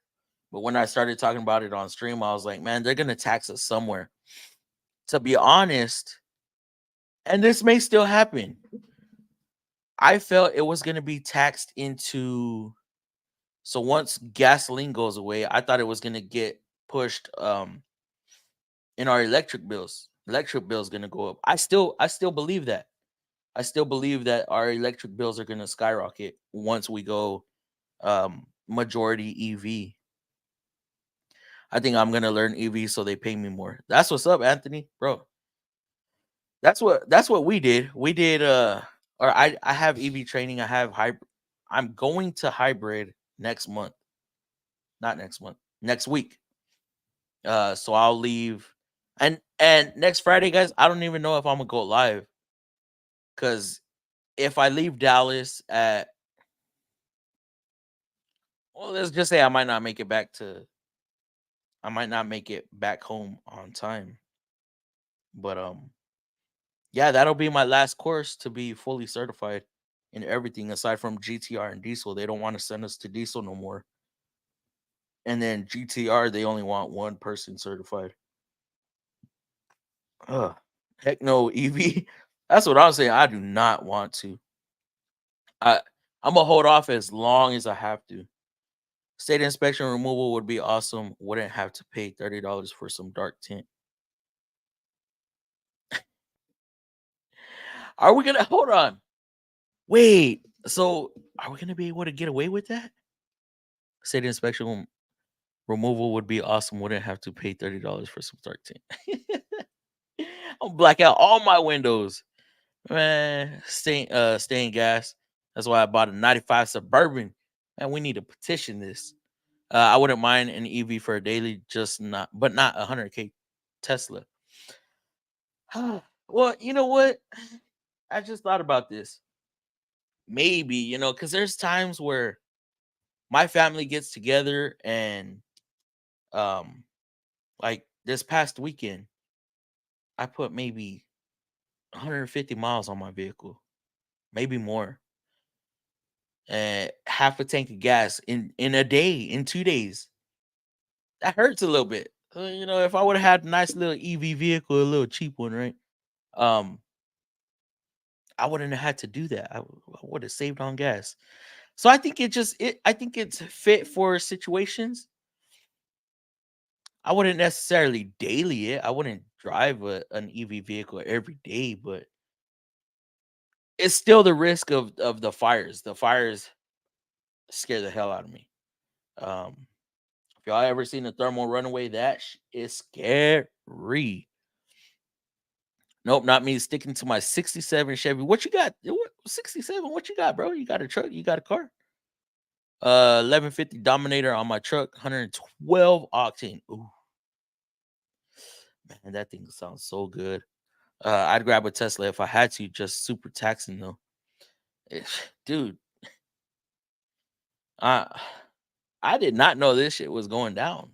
but when I started talking about it on stream, I was like, man, they're gonna tax us somewhere. To be honest, and this may still happen. I felt it was gonna be taxed into. So once gasoline goes away, I thought it was gonna get pushed in our electric bills. Electric bills gonna go up. I still believe that. I still believe that our electric bills are gonna skyrocket once we go majority EV. I think I'm gonna learn EV so they pay me more. That's what's up, Anthony, bro. That's what we did. We did or I have EV training. I have hybrid. I'm going to hybrid next month. Not next month. Next week. So I'll leave and next Friday, guys, I don't even know if I'm gonna go live. Cause if I leave Dallas at well, let's just say I might not make it back home on time. But yeah, that'll be my last course to be fully certified in everything aside from GTR and diesel. They don't want to send us to diesel no more. And then GTR, they only want one person certified. Ugh. Heck no, EV. That's what I'm saying. I do not want to. I I'm gonna hold off as long as I have to. State inspection removal would be awesome. Wouldn't have to pay $30 for some dark tint. Are we gonna hold on? Wait. So are we gonna be able to get away with that? State inspection removal would be awesome. Wouldn't have to pay $30 for some dark tint. I'll black out all my windows. Man, staying gas. That's why I bought a 95 Suburban. Man, we need to petition this. I wouldn't mind an EV for a daily, just not, but not a 100K Tesla. Well, you know what? I just thought about this. Maybe, because there's times where my family gets together and, um, like this past weekend, I put maybe 150 miles on my vehicle, maybe more, and half a tank of gas in a day, in 2 days. That hurts a little bit. If I would have had a nice little EV vehicle, a little cheap one, right? Um, I wouldn't have had to do that. I would have saved on gas. So I think I think it's fit for situations. I wouldn't necessarily daily it. I wouldn't drive an EV vehicle every day, but it's still the risk of the fires. The fires scare the hell out of me. Um, if y'all ever seen a thermal runaway, that is scary. Nope, not me. Sticking to my 67 Chevy. What you got? 67? What you got, bro? You got a truck? You got a car? 1150 Dominator on my truck, 112 octane. Ooh, man, that thing sounds so good. I'd grab a Tesla if I had to, just super taxing though. Dude, I I did not know this shit was going down.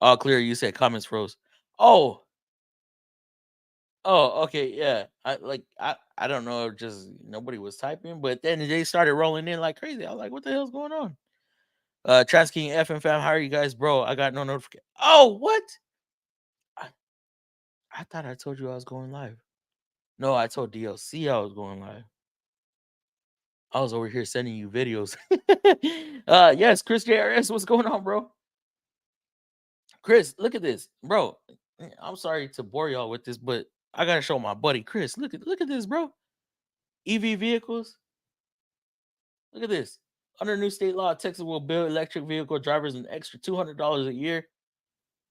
All clear. You said comments froze. Oh, oh, okay, yeah. I don't know, just nobody was typing, but then they started rolling in like crazy. I was like, what the hell's going on? Trans King FM fam, how are you guys, bro? I got no notification. Oh, what? I, I thought I told you I was going live. No, I told DLC I was going live. I was over here sending you videos. Yes, Chris JRS, what's going on, bro? Chris, look at this, bro. I'm sorry to bore y'all with this, but I gotta show my buddy Chris. Look at this, bro. EV vehicles. Look at this. Under new state law, Texas will bill electric vehicle drivers an extra $200 a year.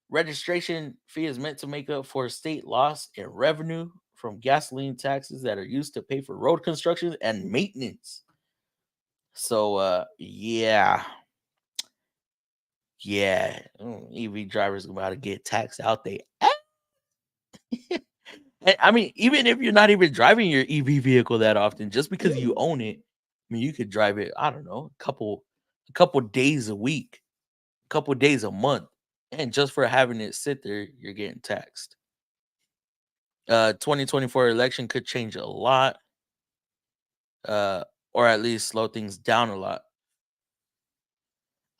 Registration fee is meant to make up for state loss in revenue from gasoline taxes that are used to pay for road construction and maintenance. So yeah. EV drivers about to get taxed out there. I mean, even if you're not even driving your EV vehicle that often, just because you own it, I mean, you could drive it, I don't know, a couple days a week, a couple days a month. And just for having it sit there, you're getting taxed. 2024 election could change a lot, or at least slow things down a lot.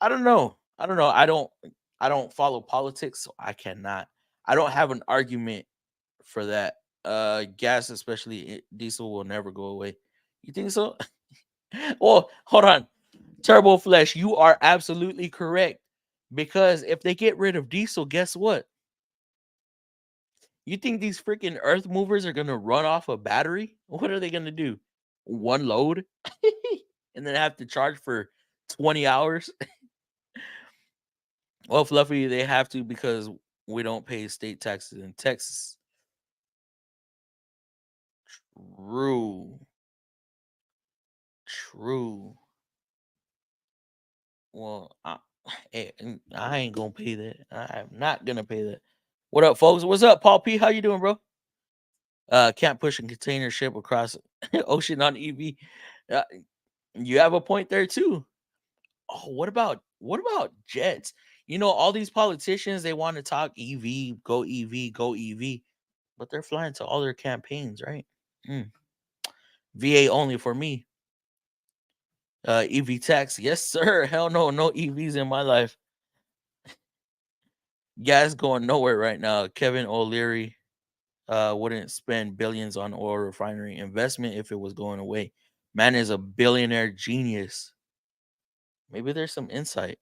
I don't know. I don't know. I don't follow politics, so I cannot. I don't have an argument for that. Gas, especially diesel, will never go away. You think so? Well, hold on. Turbo Flesh, you are absolutely correct. Because if they get rid of diesel, guess what? You think these freaking earth movers are gonna run off a battery? What are they gonna do? One load? And then have to charge for 20 hours? Well, Fluffy, they have to because we don't pay state taxes in Texas. True. True. Well, I ain't gonna pay that. I'm not gonna pay that. What up, folks? What's up, Paul P? How you doing, bro? Can't push a container ship across ocean on EV. Uh, you have a point there too. Oh, what about jets? All these politicians, they want to talk EV, go EV, go EV, but they're flying to all their campaigns, right? Mm. VA only for me. EV tax, yes, sir. Hell no, no EVs in my life. Gas going nowhere right now. Kevin O'Leary. wouldn't spend billions on oil refinery investment if it was going away. Man is a billionaire genius. Maybe there's some insight.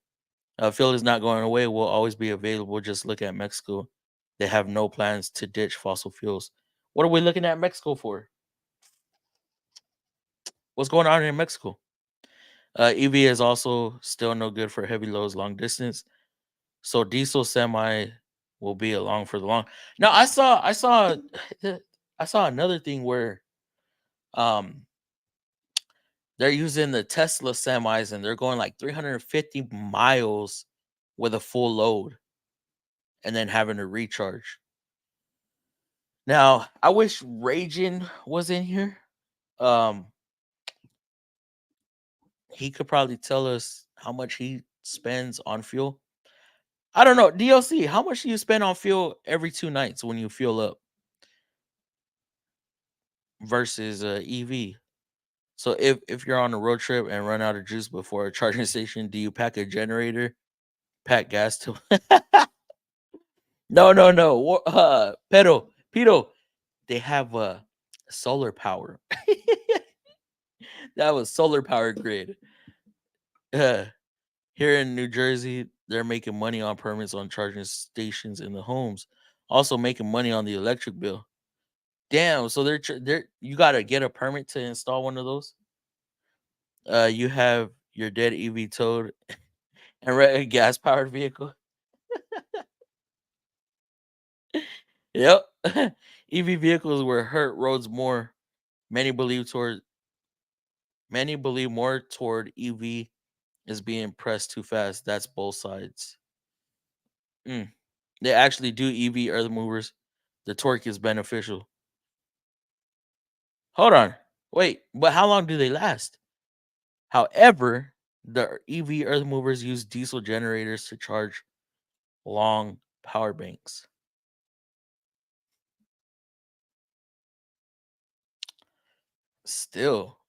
Fuel is not going away. Will always be available. Just look at Mexico. They have no plans to ditch fossil fuels. What are we looking at Mexico for? What's going on in Mexico? EV is also still no good for heavy loads long distance. So diesel semi will be along for the long. Now I saw another thing where um they're using the Tesla semis and they're going like 350 miles with a full load and then having to recharge. Now, I wish Raging was in here. Um, he could probably tell us how much he spends on fuel. I don't know. DLC, how much do you spend on fuel every 2 nights when you fuel up versus EV? So if you're on a road trip and run out of juice before a charging station, do you pack a generator, pack gas to No, no, no. Pero, they have solar power. That was solar power grid. Uh, Here in New Jersey, they're making money on permits on charging stations in the homes, also making money on the electric bill. Damn, so they're you got to get a permit to install one of those. You have your dead EV towed and a gas powered vehicle. Yep. EV vehicles were hurt roads more. Many believe toward Many believe more toward EV is being pressed too fast. That's both sides. Mm. They actually do EV earth movers. The torque is beneficial. Hold on. Wait, but how long do they last? However, the EV earth movers use diesel generators to charge long power banks.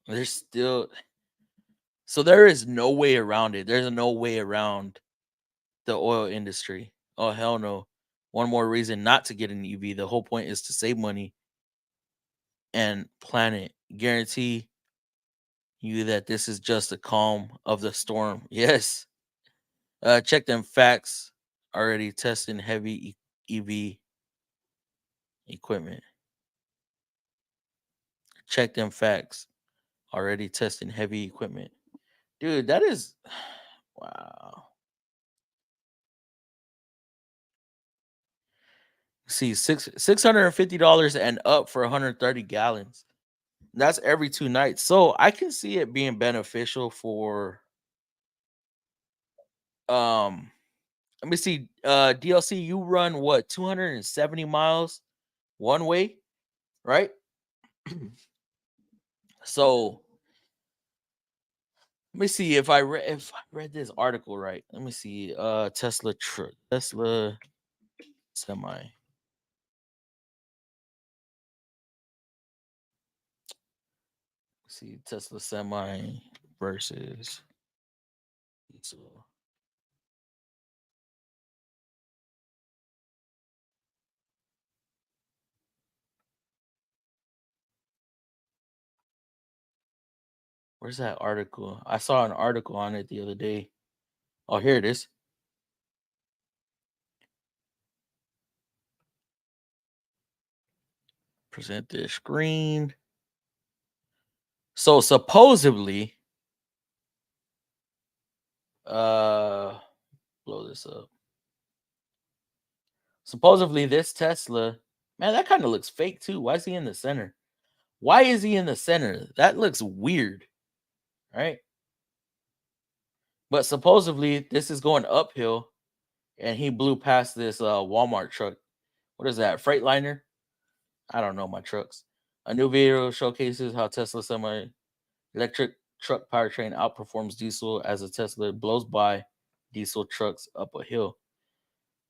There's still so there is no way around it. There's no way around the oil industry. Oh hell no. One more reason not to get an EV. The whole point is to save money and planet. Guarantee you that this is just a calm of the storm. Yes. Check them facts. Already testing heavy EV equipment. Check them facts. Already testing heavy equipment. Dude, that is wow. See, $650 and up for 130 gallons. That's every 2 nights. So I can see it being beneficial for um let me see. DLC, you run what 270 miles one way, right? So let me see if I read this article right. Let me see. Tesla semi. See Tesla semi versus diesel. Where's that article? I saw an article on it the other day. Oh, here it is. Present this screen. So supposedly, uh, blow this up. Supposedly, this Tesla, man, that kind of looks fake too. Why is he in the center? Why is he in the center? That looks weird, right? But supposedly, this is going uphill, and he blew past this Walmart truck. What is that? Freightliner? I don't know my trucks. A new video showcases how Tesla semi electric truck powertrain outperforms diesel as a Tesla blows by diesel trucks up a hill.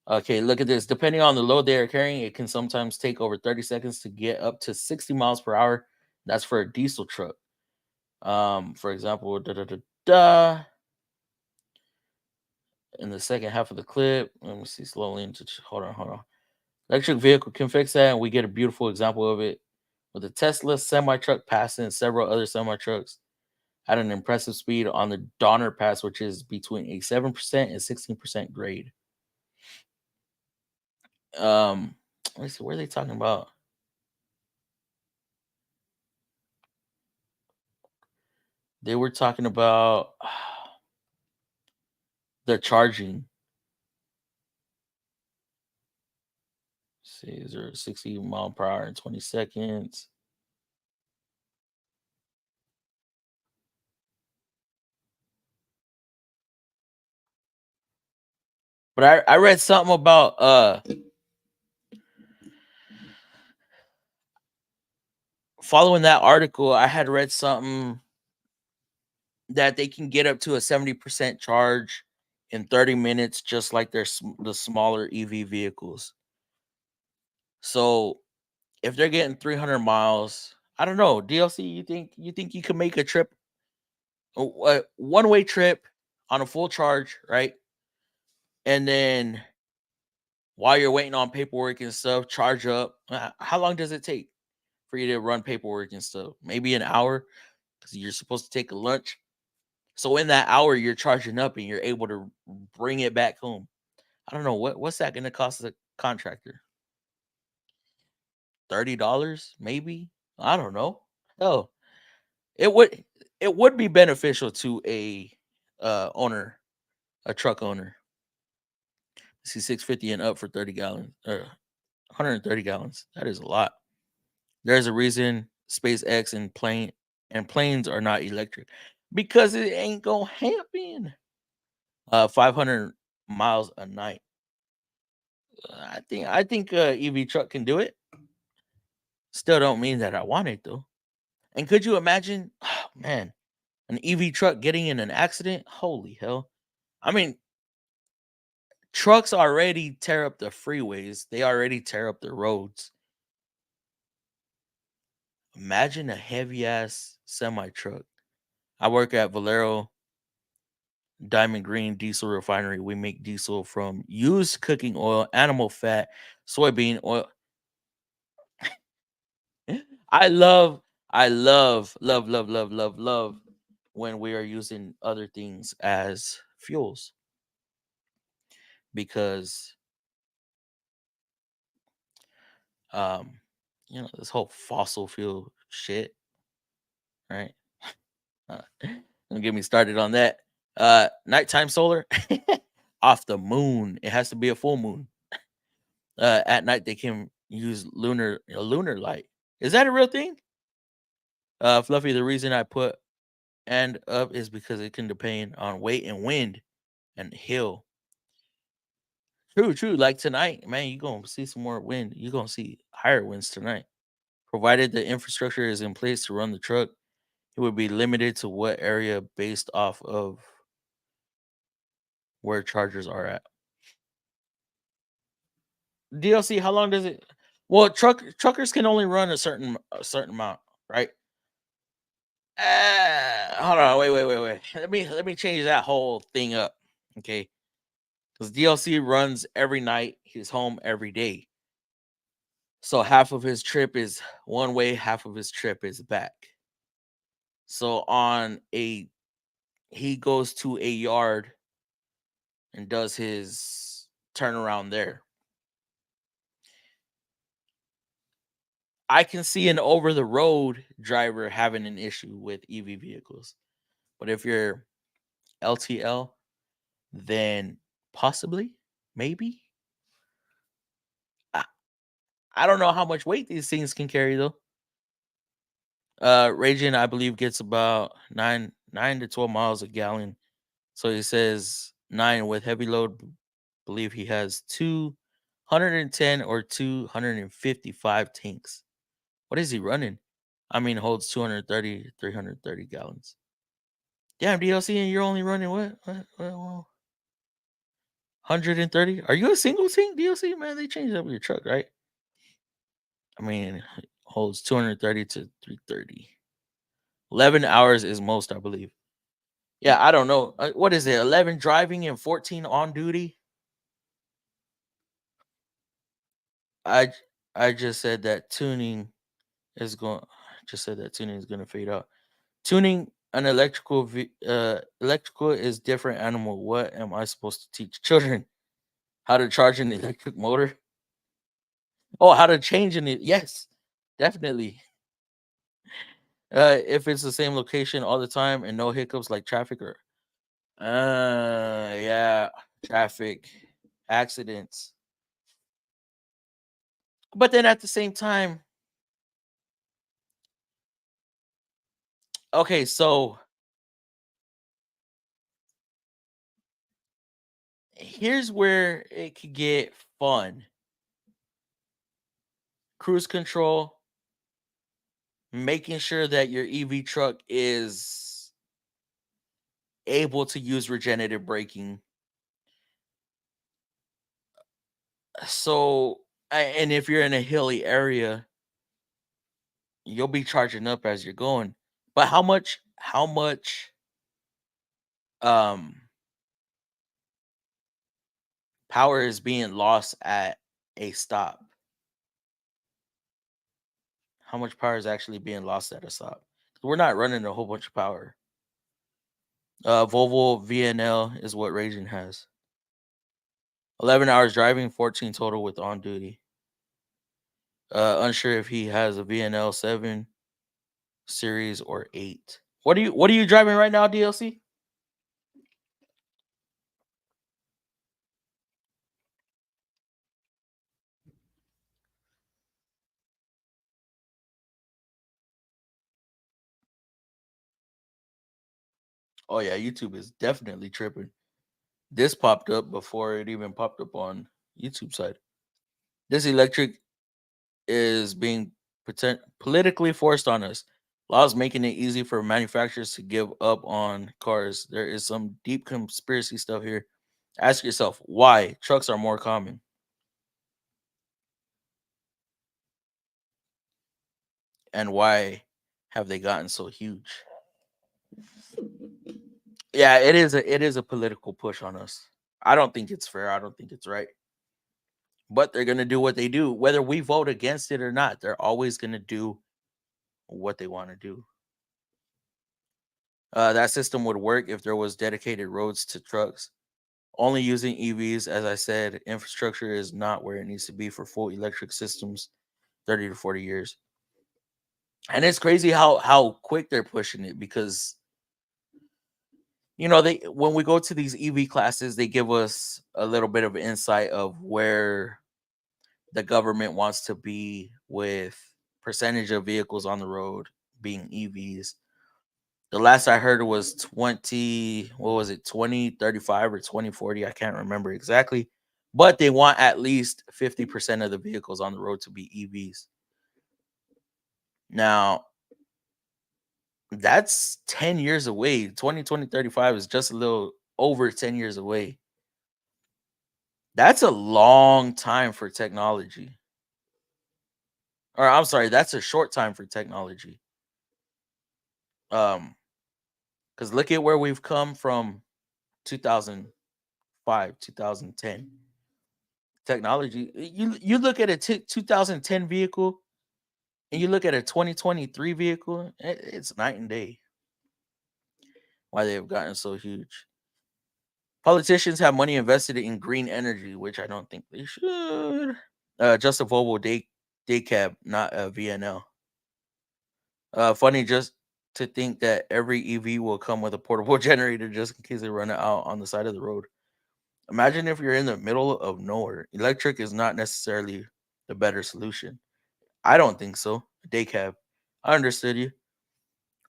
Okay, look at this. Depending on the load they are carrying, it can sometimes take over 30 seconds to get up to 60 miles per hour. That's for a diesel truck. For example, in the second half of the clip, let me see slowly into hold on. Electric vehicle can fix that, and we get a beautiful example of it with the Tesla semi truck passing several other semi trucks at an impressive speed on the Donner Pass, which is between a 7% and 16% grade. Um, let's see, what are they talking about? They were talking about the charging. Let's see, is there 60 mile per hour in 20 seconds? But I read something about following that article. I had read something that they can get up to a 70% charge in 30 minutes, just like the smaller EV vehicles. So if they're getting 300 miles, I don't know. DLC, you think you can make a trip, a one-way trip on a full charge, right? And then while you're waiting on paperwork and stuff, charge up. How long does it take for you to run paperwork and stuff? Maybe an hour because you're supposed to take a lunch. So in that hour, you're charging up and you're able to bring it back home. I don't know what's that going to cost the contractor. $30 maybe. I don't know. Hell, it would it would be beneficial to a owner, a truck owner. See 650 and up for 30 gallons or 130 gallons. That is a lot. There's a reason SpaceX and planes are not electric because it ain't gonna happen. 500 miles a night. I think EV truck can do it. Still don't mean that I want it though. And could you imagine, oh, man, an EV truck getting in an accident? Holy hell! I mean, trucks already tear up the freeways. They already tear up the roads. Imagine a heavy ass semi truck. I work at Valero Diamond Green Diesel Refinery. We make diesel from used cooking oil, animal fat, soybean oil. I love, love when we are using other things as fuels because, um, this whole fossil fuel shit, right? Don't get me started on that. Nighttime solar off the moon. It has to be a full moon. At night they can use lunar light. Is that a real thing? Fluffy, the reason I put and up is because it can depend on weight and wind and hill. True, true. Like tonight, man, you're gonna see some more wind. You're gonna see higher winds tonight. Provided the infrastructure is in place to run the truck, it would be limited to what area based off of where chargers are at. DLC, how long does it? Well, truckers can only run a certain amount, right? Hold on, wait. Let me change that whole thing up, okay? Because DLC runs every night. He's home every day, so half of his trip is one way, half of his trip is back. So he goes to a yard and does his turnaround there. I can see an over the road driver having an issue with EV vehicles. But if you're LTL, then possibly, maybe. I, I don't know how much weight these things can carry though. Raging, I believe, gets about 9 to 12 miles a gallon. So he says 9 with heavy load. Believe he has 210 or 255 tanks. What is he running? I mean, holds 230, 330 gallons. Damn, DLC, and you're only running what 130? Are you a single tank DLC? Man, they changed up your truck, right? I mean, holds 230 to 330. 11 hours is most, I believe. Yeah, I don't know. What is it? 11 driving and 14 on duty? I j- I just said that tuning is going. Just said that tuning is going to fade out. Tuning an electrical is different animal. What am I supposed to teach children? How to charge an electric motor? Oh, how to change an yes, definitely. If it's the same location all the time and no hiccups like traffic or yeah, traffic accidents. But then at the same time, okay, so here's where it could get fun. Cruise control, making sure that your EV truck is able to use regenerative braking. So, and if you're in a hilly area, you'll be charging up as you're going. But how much um power is being lost at a stop? How much power is actually being lost at a stop? We're not running a whole bunch of power. Volvo VNL is what Raging has. 11 hours driving, 14 total with on duty. Unsure if he has a VNL 7 series or 8. What are you driving right now, DLC? Oh yeah, YouTube is definitely tripping. This popped up before it even popped up on YouTube side. This electric is being politically forced on us. Laws making it easy for manufacturers to give up on cars. There is some deep conspiracy stuff here. Ask yourself why trucks are more common and why have they gotten so huge? Yeah, it is a political push on us. I don't think it's fair. I don't think it's right. But they're gonna do what they do, whether we vote against it or not. They're always gonna do what they want to do. That system would work if there was dedicated roads to trucks. Only using EVs, as I said, infrastructure is not where it needs to be for full electric systems, 30 to 40 years. And it's crazy how quick they're pushing it because they when we go to these EV classes, they give us a little bit of insight of where the government wants to be with percentage of vehicles on the road being EVs. The last I heard was 20, what was it, 2035 or 2040? I can't remember exactly. But they want at least 50% of the vehicles on the road to be EVs. Now, that's 10 years away. 2035 is just a little over 10 years away. That's a long time for technology. Or I'm sorry, that's a short time for technology. Um, because look at where we've come from 2005, 2010. Technology. You look at a 2010 vehicle and you look at a 2023 vehicle, it's night and day. Why they have gotten so huge. Politicians have money invested in green energy, which I don't think they should. Just a Volvo day cab, not a VNL. Funny just to think that every EV will come with a portable generator just in case they run it out on the side of the road. Imagine if you're in the middle of nowhere. Electric is not necessarily the better solution. I don't think so. Day cab. I understood you.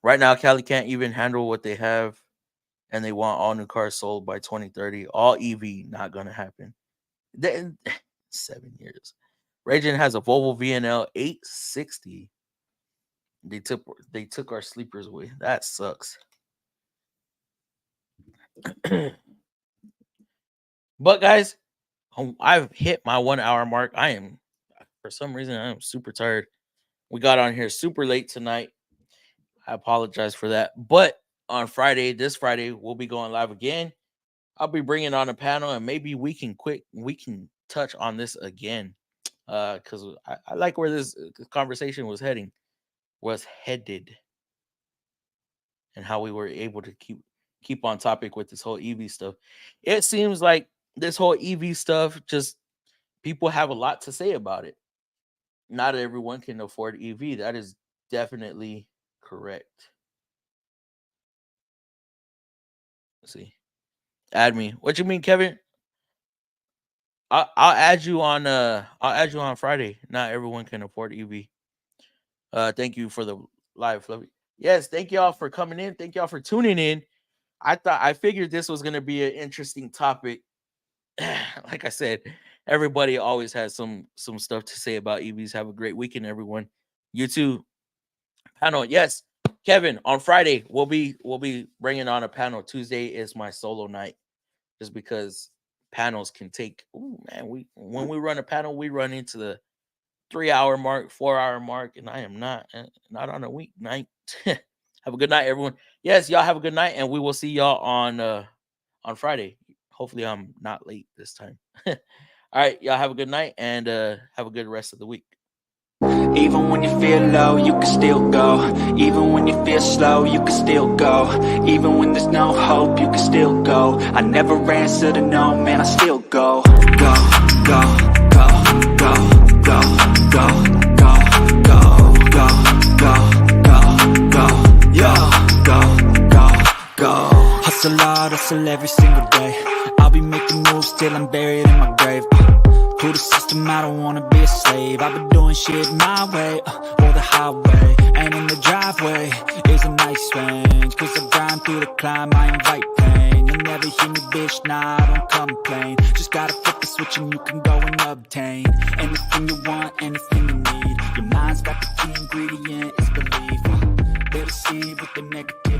Right now, Cali can't even handle what they have, and they want all new cars sold by 2030. All EV, not gonna happen. Then 7 years. Raging has a Volvo VNL 860. They took our sleepers away. That sucks. But guys, I've hit my 1 hour mark. I am, for some reason, I am super tired. We got on here super late tonight. I apologize for that. But on Friday, this Friday, we'll be going live again. I'll be bringing on a panel and maybe we can touch on this again. because I like where this conversation was headed, and how we were able to keep on topic with this whole EV stuff. It seems like this whole EV stuff, just people have a lot to say about it. Not everyone can afford EV. That is definitely correct. Let's see. Add me. What you mean, Kevin? I'll add you on Friday. Not everyone can afford EV. Thank you for the live, Fluffy. Yes, thank y'all for coming in. Thank y'all for tuning in. I figured this was gonna be an interesting topic. Like I said, everybody always has some stuff to say about EVs. Have a great weekend, everyone. You too. Panel, yes. Kevin, on Friday we'll be bringing on a panel. Tuesday is my solo night, just because panels can take. Oh man, when we run a panel, we run into the 3-hour mark, 4-hour mark, and I am not on a weeknight. Have a good night, everyone. Yes, y'all have a good night, and we will see y'all on Friday. Hopefully, I'm not late this time. All right, y'all have a good night, and have a good rest of the week. Even when you feel low, you can still go. Even when you feel slow, you can still go. Even when there's no hope, you can still go. I never answer to no, man, I still go. Go, go, go, go, go, go, go, go, go, go, go, go, go, go, go. Hustle hard, hustle every single day. I'll be making moves till I'm buried in my grave. To the system, I don't wanna be a slave. I've been doing shit my way, or the highway. And in the driveway is a nice range. Cause I grind through the climb, I invite pain. You'll never hear me, bitch, nah, I don't complain. Just gotta flip the switch and you can go and obtain anything you want, anything you need. Your mind's got the key ingredient, it's belief. They're deceived with the negative